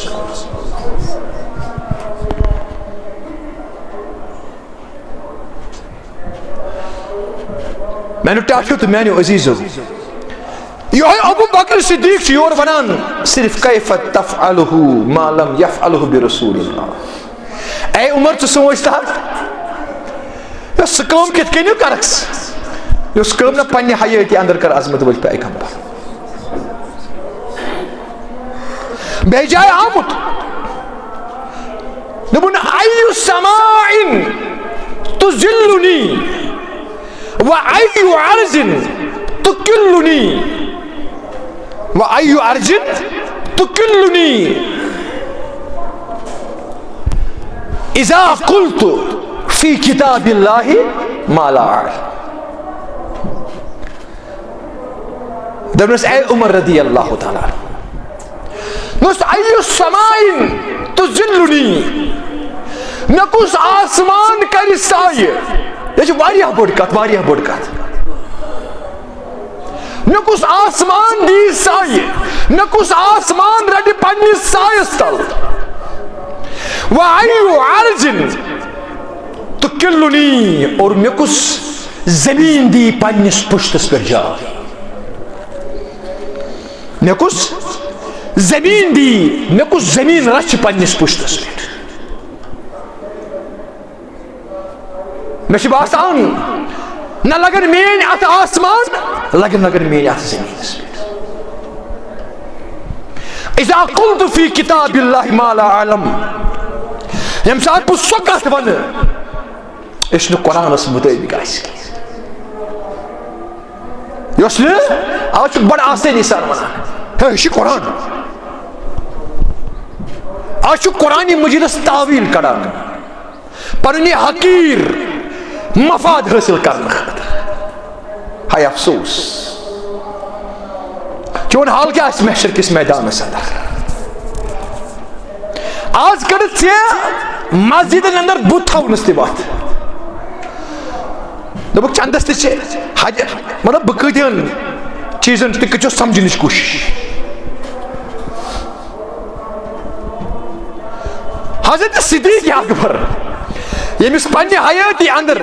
Speaker 1: میانیو ٹاٹھیو تہٕ میانیو عزیٖزو یِہوے ابو بکر صدیق چھُ یورٕ ونان صرف کیف تفعلہ ما لم یفعلہ برسول اللہ اے عمر ژٕ سونچ تہٕ یۄس سُہ کٲم کِتھ کٔنۍ کرکھ ژٕ یۄس کٲم نہ پننہِ حیٲتی اندر کر عظمت وٲلۍ پیغمبر بیٚیہِ جایہِ آمُت دوٚپُن ایُّ سماعٍ تُذِلُّنی وَأَيُّ عَرْضٍ تُكِلُّنِي وَأَيُّ عَرْضٍ تُكِلُّنِي إِذَا قُلْتُ فِي كِتَابِ اللَّهِ مَا لَا أَعْلَمُ دوٚپنَس اے عمر رضی اللہ تعالیٰ دوٚپنَس ایُّ سماعٍ تُذِلُّنِي مےٚ کُس آسمان کرِ سایہِ یہ چھِ واریاہ بٔڑ کتھ واریاہ بٔڑ کتھ مےٚ کُس آسمان دی سایہِ مےٚ کُس آسمان رٹہِ پننِس سایس تل وَأَيُّ عَرْضٍ تُكِلُّنِي اور مے کس زمین دی پنس پشتس پر جائے مے کس زمین دی مے کس زمین رچ پنس پشتس پر مے باسان نہ لگن مین ات آسمان لگن مین ات زمین اذا قلت فی کتاب اللہ ما لا اعلم یم سات بہ سو کت ون اس نے قرآنس مطابق یس آج بڑ آسانی سان ونان یہ قرآن آج قرآن مجیدس تعویل کڑان پنن حقیر مفاد حاصل کرنے خاطر ہائے افسوس چون حال کیا اس محشر کس میدان اندر آج کڑت سے مسجد اندر بت تھونس تہ وت دپک چندس تہ مطلب بہ کتین چیزن تہ کچھ سمجھنچ کوشش حضرت صدیق اکبر یمس پنہ حیاتی اندر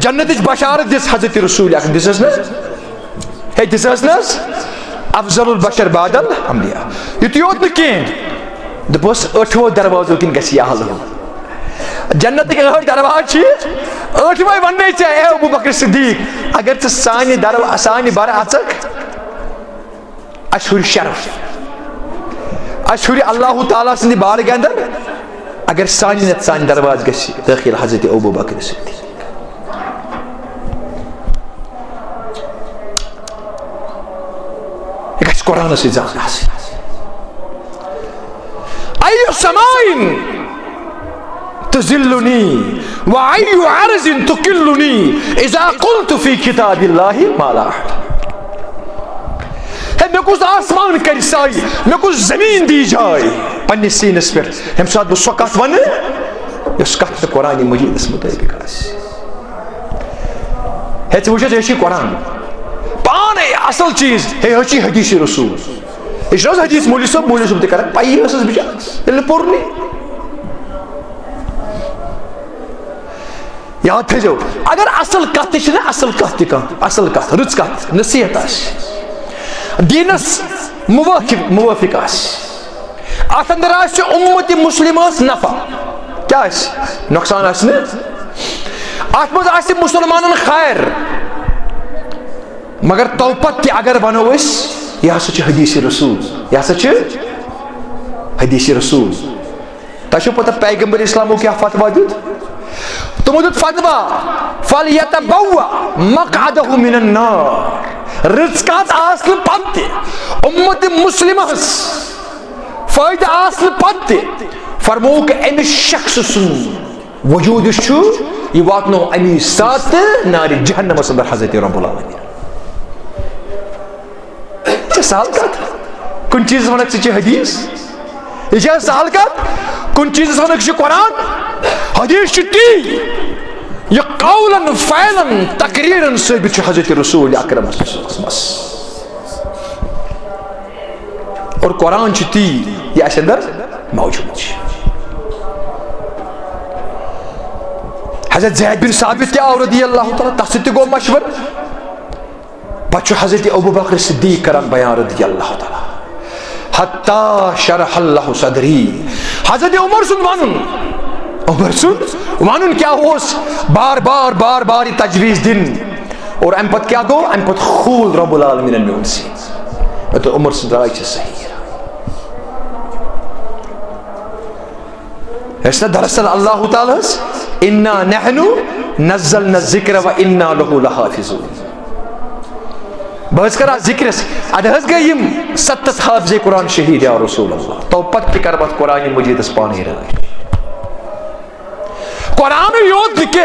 Speaker 1: جنتچ بشارت دس حضرت رسول دس نا ہے دس نا افضل البشر بعد الانبیاء یت یوت نکین دپس 8 دروازو کن گژھِ یحل جنت کے 8 درواز 8وے ون اے ابو بکر صدیق اگر سانہ بر اچک اشہر شرف اشہر اللہ تعالیٰ سند بارگاہ اندر اگر سان درواز گژھِ داخل حضرت ابو بکر صدیق یہ گژھِ قرآن سے زان حاصل أي سماء تزلني وأي عرض تكلني إذا قلت في كتاب الله ما لا أعلم میں کچھ آسمان کر سائی میں کچھ زمین دی جائے پنی سینس پر ہم ساتھ بس وقت ون اس کت قرآن مجید اس مطابق آسی ہے تو وجہ ہے قرآن پانے اصل چیز ہے حدیث رسول اس روز حدیث مولی صاحب تکرا پائی اسس بچارس یل پورنی یاد تھو اگر اصل کت چھ نا اصل کت اصل کت رچ کت نصیحت آس دینس موافق آس ات اندر آس امت مسلمس نفع کیا آس نقصان آس نا ات مز آس مسلمانن خیر مگر توپت تہ اگر ونو اس یہ ہسا چھ حدیث رسول یہ ہسا چھ حدیث رسول تہ پتہ پیغمبر اسلامو کیا فتوا دیت تمو دیت فتوا فلیتبوا مقعدہ من النار رزقات آسل پت امت مسلمس فائدہ آسل پت فرمو کہ امس شخص سن وجود چھو یہ واتنو امی سات نار جہنم اندر حضرت رب العالمین سال کت کن چیز ونک سے حدیث یہ سال کت کن چیز ونک سے قرآن حدیث تی یہ قولا فعلا تقریرا ثابت حضرت رسول اکرم صلی اللہ علیہ وسلم اور قرآن تی یہ اس اندر موجود حضرت زید بن ثابت کیا رضی اللہ تعالی تحصیل گو مشور پچھو حضرت ابو بکر صدیق کرم بیان رضی اللہ تعالی حتی شرح اللہ صدری حضرت عمر سن وانن کیا ہوس بار بار تجویز دن اور ام پت کیا گو ام پت خول رب العالمین میں انسی تو عمر سن رائے چھ صحیح اس نے دراصل اللہ تعالی انا نحن نزلنا الذکر و انا له لحافظون بہت کرا ذکر ادہز گئیم ستت حافظ قرآن شہید یا رسول اللہ تو پت کربت قرآن مجید اس پانی رہا قرآن یود لکھے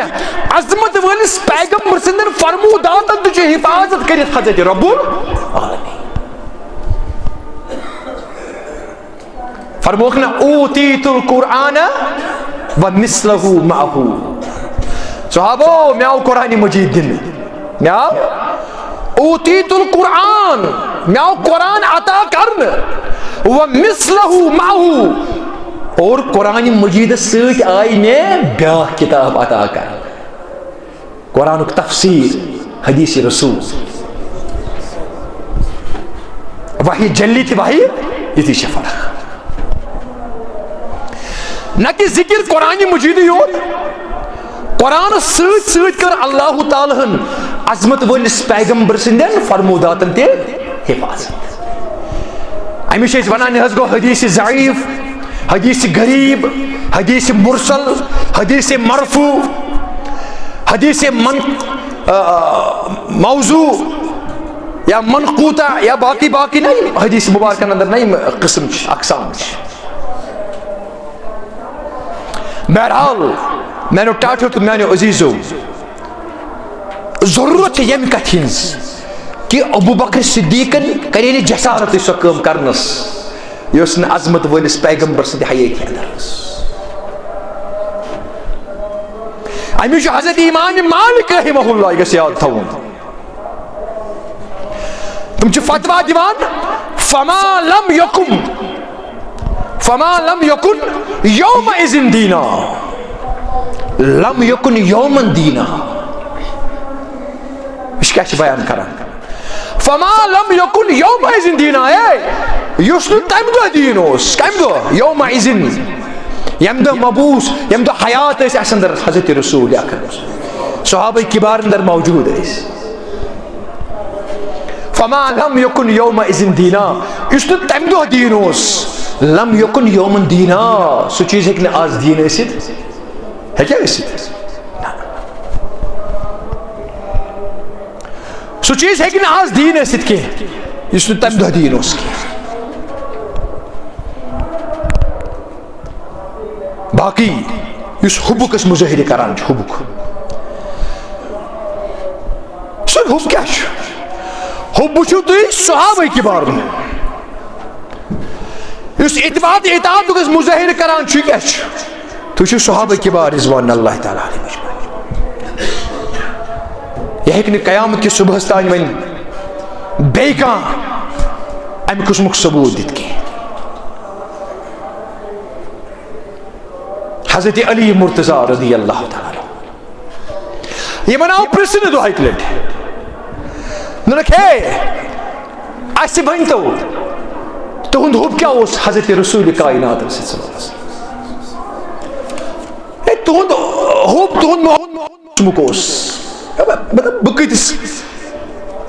Speaker 1: عظمت ولس پیغمبر سندر فرمودات تجھے حفاظت کرت حضرت رب العالمین فرموکنا اوتیت القرآن ومثلہ معہو صحابو میاو قرآن مجید دن میاو اوتیت القرآن میاو قرآن عطا کرن ومثلہ معہو اور قرآن مجید سۭتۍ آئی مےٚ بیٛاکھ کتاب عطا کر قرآنُک تفسیر حدیث رسول وحی جلی تہِ وحی یِتھی چھِ فرق نہ کہ ذکر قرآن مجید یوت قرآن سۭتۍ سۭتۍ کر اللہ تعالیٰ ہن عظمت وٲلِس پیغمبر سٕنٛدٮ۪ن فرموداتن تہِ حفاظت امی چھِ أسۍ ونان یہِ حظ گوٚو حدیث ضعیف حدیث غریب حدیث مرسل حدیث مرفوع حدیث موضوع یا منقوطہ یا باقی باقی نا حدیث مبارکن اندر نا قسم اقسام بہرحال میانو ٹاٹھو تو میانو عزیزو ضرورت یم کتھ ہنز کہ ابو بکر صدیقن کرے نی جسارت سو کٲم کرنس یس نہ عظمت وٲلِس پیغمبر سٕنٛدِ حیٲتی اندر امی چھُ حضرت امام مالک رحمہ اللہ یہِ گژھِ یاد تھاوُن تم چھِ فتوا دِوان فما لم یکن یوم اذن دینا لم یکن یومن دینا یہ کیا چھِ بیان کران فما لم یکن یوم اذن دینا یُس نہٕ تمہِ دۄہ دیٖن اوس کمہِ دۄہ یوم اذن ییٚمہِ دۄہ مبوٗس ییٚمہِ دۄہ حیات ٲسۍ اَسہِ اندر حضرت رسول اکرم صحابہ کبار اندر موجود ٲسۍ فما لم یکن یوم اذن دینا یُس نہٕ تمہِ دۄہ دیٖن اوس لم یکن یومن دینا سُہ چیٖز ہیٚکہِ نہٕ آز دیٖن ٲسِتھ ہیٚکیٛاہ ٲسِتھ سُہ چیٖز ہیٚکہِ نہٕ آز دیٖن ٲسِتھ کینٛہہ یُس نہٕ تمہِ دۄہ دیٖن اوس کینٛہہ باقی یُس حُبُک أسۍ مُظٲہرٕ کران چھِ حُبُک سُہ حُب کیٛاہ چھُ حُب وٕچھِو تُہۍ صحابہ کِبارن یُس اطاعتُک أسۍ مُظٲہرٕ کران چھُ یہِ کیٛاہ چھُ تُہۍ وٕچھِو صحابہ کِبار رضوان اللہ تعالیٰ علیہم یہِ ہیٚکہِ نہٕ قیامت کِس صُبحس تانۍ وۄنۍ بیٚیہِ کانٛہہ اَمہِ قٕسمُک ثبوٗت دِتھ کینٛہہ حضرت علی مرتضیٰ رضی اللہ تعالیٰ یِمن آو پرژھنہٕ دۄہَے لٹہِ دوٚپُکھ ہے اَسہِ ؤنۍتو تُہُنٛد حُب کیٛاہ اوس حضرت رسول کائنات صلی اللہ علیہ وسلم ہے تُہُنٛد حُب تُہُنٛد محبت اوس مطلب بہٕ کۭتِس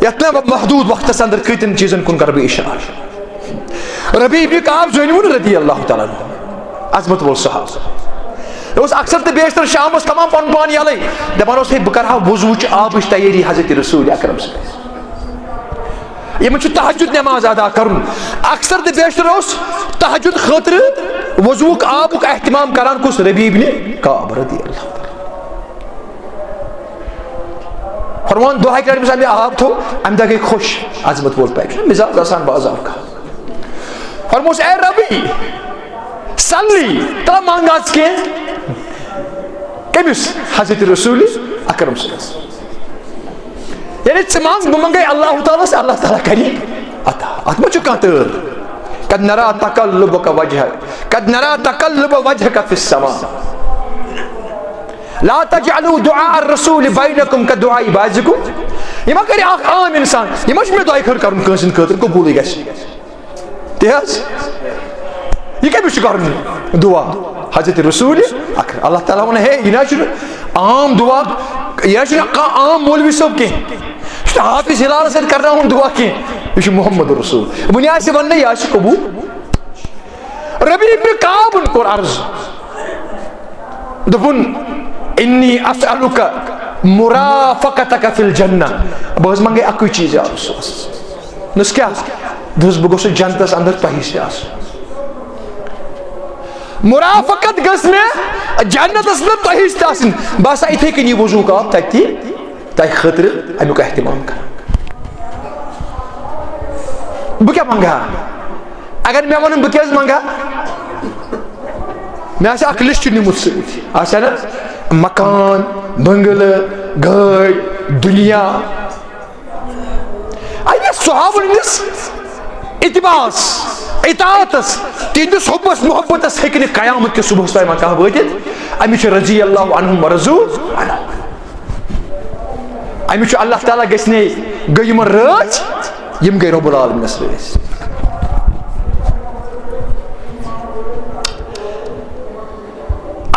Speaker 1: یتھ نہ محدوٗد وقتس اندر کۭتٮ۪ن چیٖزن کُن کرٕ بہٕ اِشارٕ ربیع ابن کعب زٲنِوُن رضی اللہ تعالیٰ عظمت وول صحابہ یہ اوس اکثر تہٕ بیشتر شامس تمام پن پان یلے دپان اوس ہے بہٕ کرٕ ہا وضوٗچ آبٕچ تیٲری حضرت رسول اکرم سۭتۍ یِمن چھُ تہجد نٮ۪ماز ادا کرُن اکثر تہٕ بیشتر اوس تہجد خٲطرٕ وضوٗک آبُک اہتمام کران کُس ربیع ابن کعب رضی اللہ تعالیٰ فرمان دۄہے کر أمِس اَمہِ آب تھوٚو اَمہِ دۄہ گٔے خۄش عظمت وول پیغمبر مِزاز آسان باز اوقات فرموس اے ربی صلی ترٛا منٛگ آز کینٛہہ کٔمِس حضرت رسول اکرم صلی اللہ علیہ وسلم یعنی ژٕ منٛگ بہٕ منٛگے اللہ تعالیٰ اللہ تعالیٰ کرِ عطا اتھ منٛز چھُ کانٛہہ تٲر قد نرا تقلبک وجہک قد نرا تقلب وجہک فی السماء لا تجعلوا دعاء الرسول بینکم کدعاء بعضکم یہ ما کرِ اکھ عام انسان یہ ما چھُ مےٚ دۄیہِ خٲر کرُن کٲنٛسہِ ہٕنٛدِ خٲطرٕ قبوٗلٕے گژھِ تہِ حظ یہ کٔمِس چھُ کرُن دعا حضرت رسول اکرم اللہ تعالیٰ ووٚن ہے یہِ نہ چھُنہٕ عام دعا یہِ نہ چھُنہٕ کانٛہہ عام مولوی صٲب کینٛہہ یہِ چھُنہٕ حافظ ہلالس سۭتۍ کرناوُن دعا کینٛہہ یہِ چھُ محمد رسول وُنہِ آسہِ وننٕے یہِ آسہِ قبوٗل ربیع ابن کعبن کوٚر عرض دوٚپُن انی اسألک مرافقتک فی الجنہ بہٕ حظ منٛگے اکُے چیٖز یا رسول نس کیٛاہ دوٚپُس بہٕ گوٚژھُس جنتس اندر تۄہہِ سۭتۍ آسُن مرافقت گژھِ مےٚ جنتس منٛز تۄہہِ سۭتۍ آسٕنۍ بہٕ آسہٕ یِتھٕے کٔنی وضوٗک آب تتہِ تۄہہِ خٲطرٕ امیُک احتمام کران بہٕ کیٛاہ منٛگہٕ ہا اگر مےٚ ووٚنُن بہٕ کیٛازِ منٛگہٕ ہا مےٚ آسہِ اکھ لسٹ نیُمُت سۭتۍ آسہِ نا مکان بنگلہٕ گٲڑۍ دُنیا صحابن ہٕنٛدِس اتباس اطاعتس تہندس حبس محبتس ہیکہ نہ قیامت کے صبح تام کانٛہہ وٲتِتھ امچ رضی اللہ عنہم ورضوا عنہ امچ اللہ تعالیٰ گژھِ نے گٔے یِمن رٲژ یم گٔے رب العالمینس رٲژ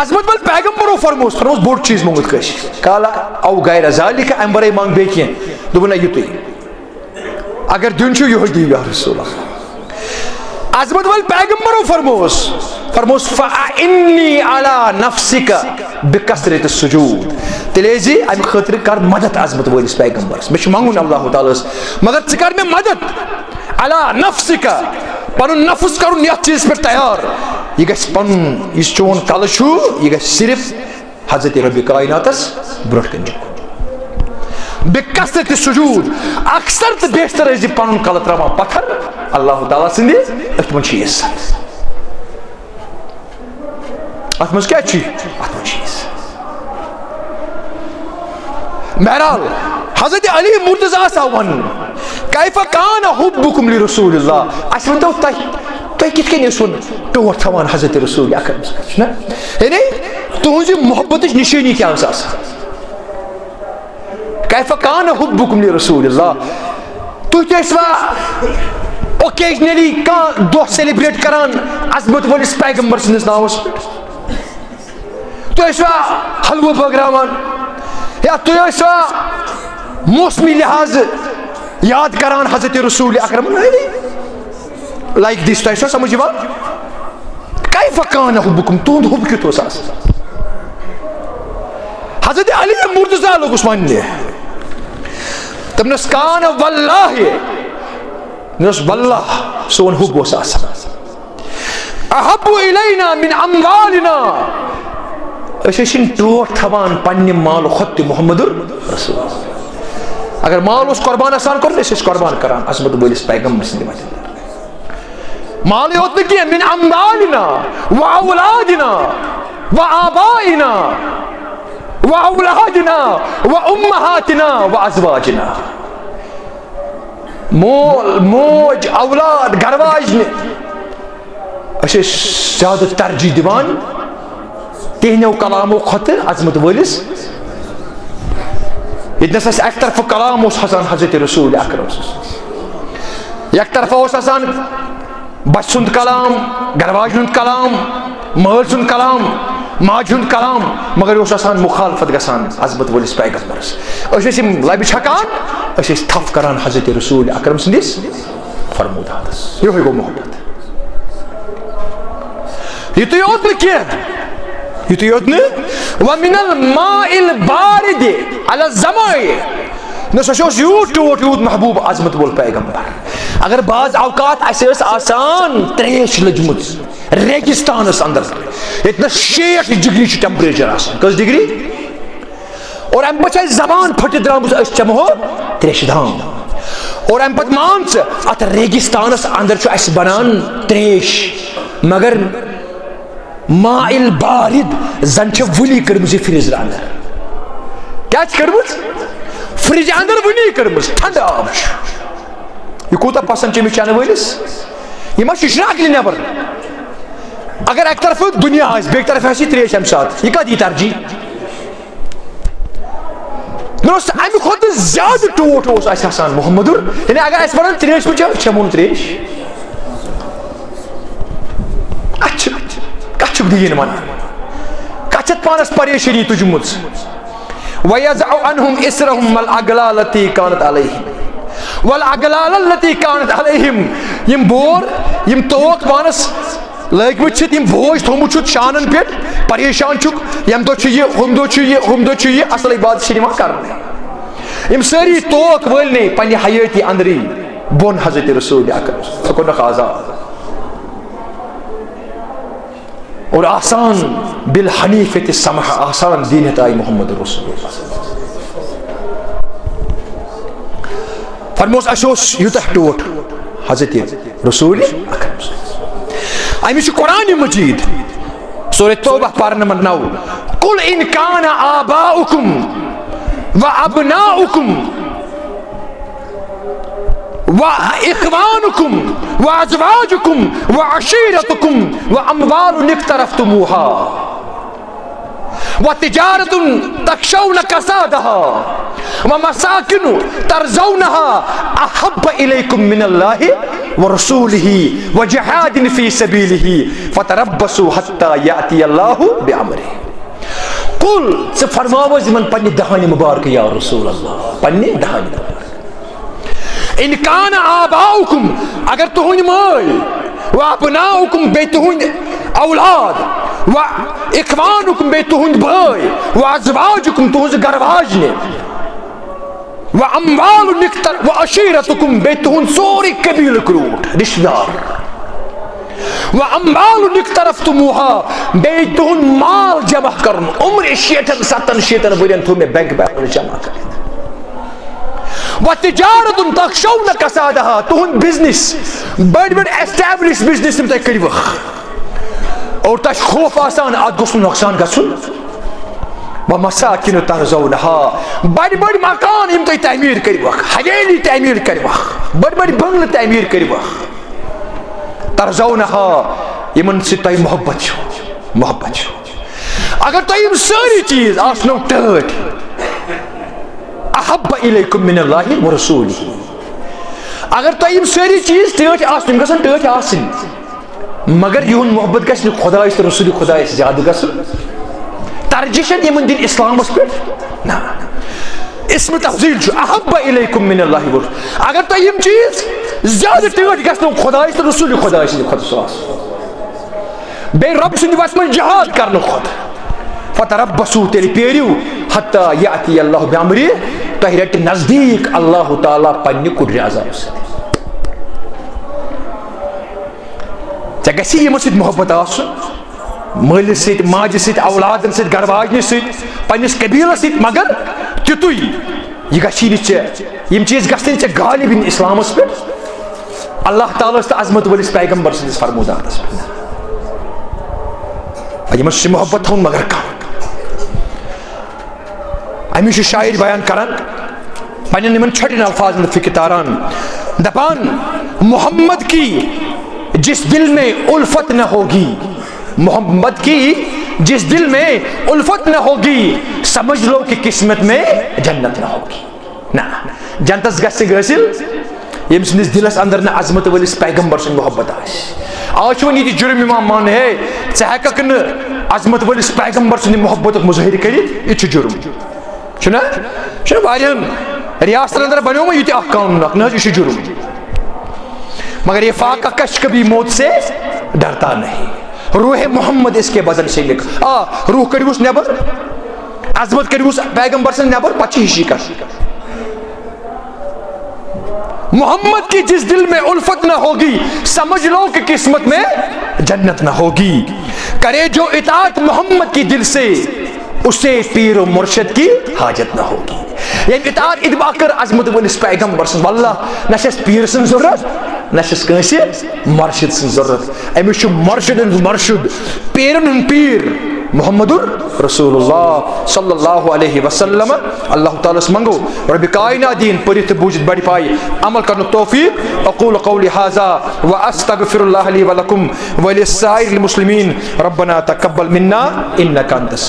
Speaker 1: عظمت ول پیغمبرو فرموس بوڑ چیز مونگت کٲشِر قال او غیر ذالک امہِ ورٲے منگ بیٚیہِ کینٛہہ دوٚپُن نہ یُتُے اگر دیُن چھُ یِہوٚے دِیِو یا رسول اللہ عظمت ول پیغمبرو فرموس فإنی علی نفسک بکثرت السجود تیلے زِ امہِ خٲطرٕ کر مدد عظمت وٲلِس پیغمبرس مےٚ چھُ منگُن اللہ تعالیٰ ہس مگر ژٕ کر مےٚ مدد علی نفسک پنُن نفس کرُن یتھ چیٖزس پٮ۪ٹھ تیار یہ گژھِ پنُن یُس چون کلہٕ چھُ یہ گژھِ صرف حضرت رب کائناتس برونٛٹھ کَنۍ جُکُن بکثرت السجود اکثر تہٕ بیشتر ٲسۍ زِ پنُن کلہٕ تراوان پتھر اللہ تعالیٰ سٕنٛدِ أتھۍ منٛز چھِ عزت اتھ منٛز کیٛاہ چھُ اتھ منٛز چھِ عزت بہرحال حضرت علی مرتضیٰ آسا ونُن کیف کان حبکم لرسول اللہ اسہِ ؤنۍتو تُہۍ کِتھ کٔنۍ ٲسوٕ ٹوٹھ تھاوان حضرت رسول اکرم چھُنہ یعنی تُہنٛزِ محبتٕچ نِشٲنی کیٛاہ ٲس آسان کیف کان حبکم لرسول اللہ تُہۍ تہِ ٲسوا اوکیجنلی کانٛہہ دۄہ سیلِبریٹ کران عظمت وٲلِس پیغمبر سٕنٛدِس ناوس پٮ۪ٹھ تُہۍ ٲسوا حلوٕ بٲگراوان یا تُہۍ ٲسوا موسمی لحاظٕ یاد کران حضرت رسول اکرم لائک دس تۄہہِ چھا سمجھ یِوان کیف کان حبکم تُہُنٛد حب کیُتھ اوس آسان حضرت علی مرتضیٰ لوگُس وننہِ دوٚپنس کان واللہ دوٚپنس واللہ سون حب اوس آسان احب الینا من اموالنا أسۍ ٲسِن ٹوٹھ تھاوان پننہِ مالہٕ کھۄتہٕ تہِ محمد رسول اگر مال اوس قربان آسان کوٚرمُت أسۍ ٲسۍ قربان کران عظمت وٲلِس پیغمبر سٕنٛدِ وجہ مالٕے یوت نہٕ کینٛہہ من اموالنا و اولادنا و آبائنا و اولادنا و امہاتنا و ازواجنا مول موج اولاد گھر واجنہِ أسۍ ٲسۍ زیادٕ ترجیح دِوان تہنٛدیو کلامو کھۄتہٕ عظمت وٲلِس ییٚتنس اَسہِ اکہِ طرفہٕ کلام اوس آسان حضرت رسول اکرم یک طرفہٕ اوس آسان بچہِ سُنٛد کلام گھر واجنہِ ہُنٛد کلام مٲلۍ سُنٛد کلام ماجہِ ہُنٛد کلام مگر یہِ اوس آسان مُخالفت گژھان عظمت وٲلِس پیغمبرس أسۍ ٲسۍ یِم لبہِ چھکان أسۍ ٲسۍ تھپھ کران حضرت رسول اکرم سٕنٛدِس فرموٗداتس یِہوٚے گوٚو محبت یُتُے یوت نہٕ کینٛہہ یُتُے یوت نہٕ ومن الماء البارد على الظمأ سُہ اوس یوٗت ٹوٹھ یوٗت محبوٗب عظمت وول پیغمبر اگر بعض اوقات اسہِ ٲس آسان تریش لٔجمٕژ ریگستانس اندر ییٚتنس 60 ڈگری چھُ ٹیمپریچر آسان کٔژ ڈگری اور امہِ پتہٕ چھِ اسہِ زبان پھٔٹِتھ درٛامٕژ أسۍ چٮ۪مہو تریشہِ دام اور امہِ پتہٕ مان ژٕ اتھ ریگستانس اندر چھُ اسہِ بنان تریش مگر ماء البارد زن چھِ وُلی کٔرمٕژ یہِ فرِج اندر کیٛاہ چھِ کٔرمٕژ فرِج اندر وُلی کٔرمٕژ ٹھنڈٕ آب چھُ یہِ کوٗتاہ پسنٛد چھِ أمِس چٮ۪نہٕ وٲلِس یہِ ما چھُ شراکلہِ نٮ۪بر اگر اکہِ طرفہٕ دُنیا آسہِ بیٚکہِ طرفہٕ آسہِ یہِ تریش امہِ ساتہٕ یہِ کتھ یی ترجیح مےٚ اوس امہِ کھۄتہٕ زیادٕ ٹوٹھ اوس اسہِ آسان محمدُر یعنی اگر اسہِ ونان تریش مہ چٮ۪و چٮ۪مو نہٕ تریش کتھ چھُکھ دیٖن ونان کتھ چھتھ پانس پریشٲنی تُجمٕژ وَيَضَعُ عَنْهُمْ إِصْرَهُمْ وَالْأَغْلَالَ الَّتِي كَانَتْ عَلَيْهِمْ وَالْأَغْلَالَ الَّتِي كَانَتْ عَلَيْهِمْ یِم بور یِم توق پانس لٲگمٕتۍ چھِتھ یِم بوج تھومُت چھُتھ شانن پٮ۪ٹھ پریشان چھُکھ ییٚمہِ دۄہ چھُ یہِ ہُمہِ دۄہ چھُ یہِ ہُمہِ دۄہ چھُ یہِ اصل عبادت چھِ یِوان کرنہٕ یِم سٲری توق وٲلۍ پننہِ حیٲتی اندرٕے بۄن حضرت رسول اکرم سُہ کوٚرنکھ آزاد اور آسان بالحنیفۃ السمح آسان دیٖنت آیہِ محمد رسول فرموس اسہِ اوس یوٗتاہ ٹوٹھ حضرت رسول اکرم امہِ چھُ قرآنِ مجیٖد سورہ توبہ پارہ نمبر 9 قُلْ إِنْ كَانَ آبَاؤُكُمْ وَأَبْنَاؤُكُمْ وإخوانكم وأزواجكم وعشيرتكم وأموال اقترفتموها وتجارة تخشون كسادها ومساكن ترضونها أحب إليكم من الله ورسوله وجهاد في سبيله فتربصوا حتى يأتي الله بأمره. قل فرماو زمن پنی دہانی مبارک یا رسول اللہ، پنی دہانی مبارک. ان کان آباؤکم اگر تہند مال و ابناؤکم بے تہند اولاد و اخوانکم بے تہند بھائی و ازواجکم تہنز گرواجنے و اموال نکتر و عشیرتکم بے تہند سوری قبیل کروٹ رشتہ دار و اموال نکترفتموها بے تہند مال جمع کرن عمر 60-70 ورین تھو میں بینک بیلنس جمع کرن وتجارت تخشون کسادها تہند بزنس بڑ بڑ اسٹیبلش بزنس تم تہ کریو اور تہ خوف آسان ات گوس نقصان گژھن ومساکن ترضونها بڑ بڑ مکان یم تہ تعمیر کریو حویلی تعمیر کریو بڑ بڑ بنگلہ تعمیر کریو ترضونها یمن سے تہ محبت چھو اگر تہ یم ساری چیز آسنو ٹھٹ احب الیکم من اللہ ورسولہ اگر تہ یم ساری چیز ٹھٹ آسن گژھن ٹھٹ آسن مگر یہن محبت گژھِ نہٕ خدایس تہٕ رسول خدایس زیادٕ گژھن ترجیحن یمن دن اسلامس پہ نا اسم تفضیل چھُ احب الیکم من اللہ ورسولہ اگر تہ یم چیز زیادٕ ٹھٹ گژھنو خدایس تہٕ رسول خدایس کھۄتہٕ بیٚیہِ رب سٕنٛدِ وتہِ منٛز جہاد کرنہٕ کھۄتہٕ فتربصوا تیٚلہِ پیٲرِو حتی یأتی اللہ بأمرہ تۄہہِ رٹہِ نزدیٖک اللہ تعالیٰ پننہِ قُدرِ عذاب سۭتۍ ژےٚ گژھی یِمن سۭتۍ محبت آسُن مٲلِس سۭتۍ ماجہِ سۭتۍ اولادن سۭتۍ گرواجنہِ سۭتۍ پننِس قبیلس سۭتۍ مگر تیُتُے یہِ گژھی نہٕ ژےٚ یِم چیٖز گژھنٕے ژےٚ غالب یِنۍ اسلامس پٮ۪ٹھ اللہ تعالیٰ تہٕ عظمت وٲلِس پیغمبر سٕنٛدِس فرموداتس پٮ۪ٹھ یِمن سۭتۍ محبت تھاوُن مگر کم امی چھُ شاعر بیان کران پننٮ۪ن یِمن چھٹٮ۪ن الفاظن فکر تاران دپان محمد کی جس دل میں الفت نہ ہوگی محمد کی جس دل میں الفت نہ ہوگی سمجھ لو کہ قسمت میں جنت نہ ہوگی نا جنتس گژھِ حٲصِل یم سندس دلس اندر نہ عظمت ولس پیغمبر سن محبت آج چھُ وۄنۍ ییٚتہِ جُرم یِوان ماننہٕ ہے ژٕ ہٮ۪ککھ نہٕ عظمت ولس پیغمبر سٕنٛدِ محبتُک مظٲہرٕ کٔرِتھ یہِ چھُ جُرم چھُنہ واریاہن ریاستن اندر بنیومُت یہِ تہِ اکھ قانوٗن اکھ نہ حظ یہِ چھُ جُرم مگر یہ فاقہ کش کبھی موت سے ڈرتا نہیں روح محمد اس کے بدن سے لکھا روح کڑیوس نبر عظمت کڑیوس پیغمبر سے نبر پچی ہشی کر محمد کی جس دل میں الفت نہ ہوگی سمجھ لو کہ قسمت میں جنت نہ ہوگی کرے جو اطاعت محمد کی دل سے اسے پیر و مرشد کی حاجت نہ ہوگی یعنی اطاعت اتباع کر عظمت ولس پیغمبر سن واللہ نہ چھس پیر سن ضرورت نہ چھس کٲنٛسہِ مرشد سن ضرورت أمِس چھُ مرشدن ہُنٛد مرشد پیرن ہُنٛد پیر محمد رسول اللہ صلی اللہ علیہ وسلم اللہ تعالیٰ منگو رب کائنات دین پٔرِتھ بوٗزِتھ بڑِ پایہِ عمل کرنُک توفیق اقول قولی هذا واستغفر الله لي ولكم ولسائر المسلمين ربنا تقبل منا انك انت السميع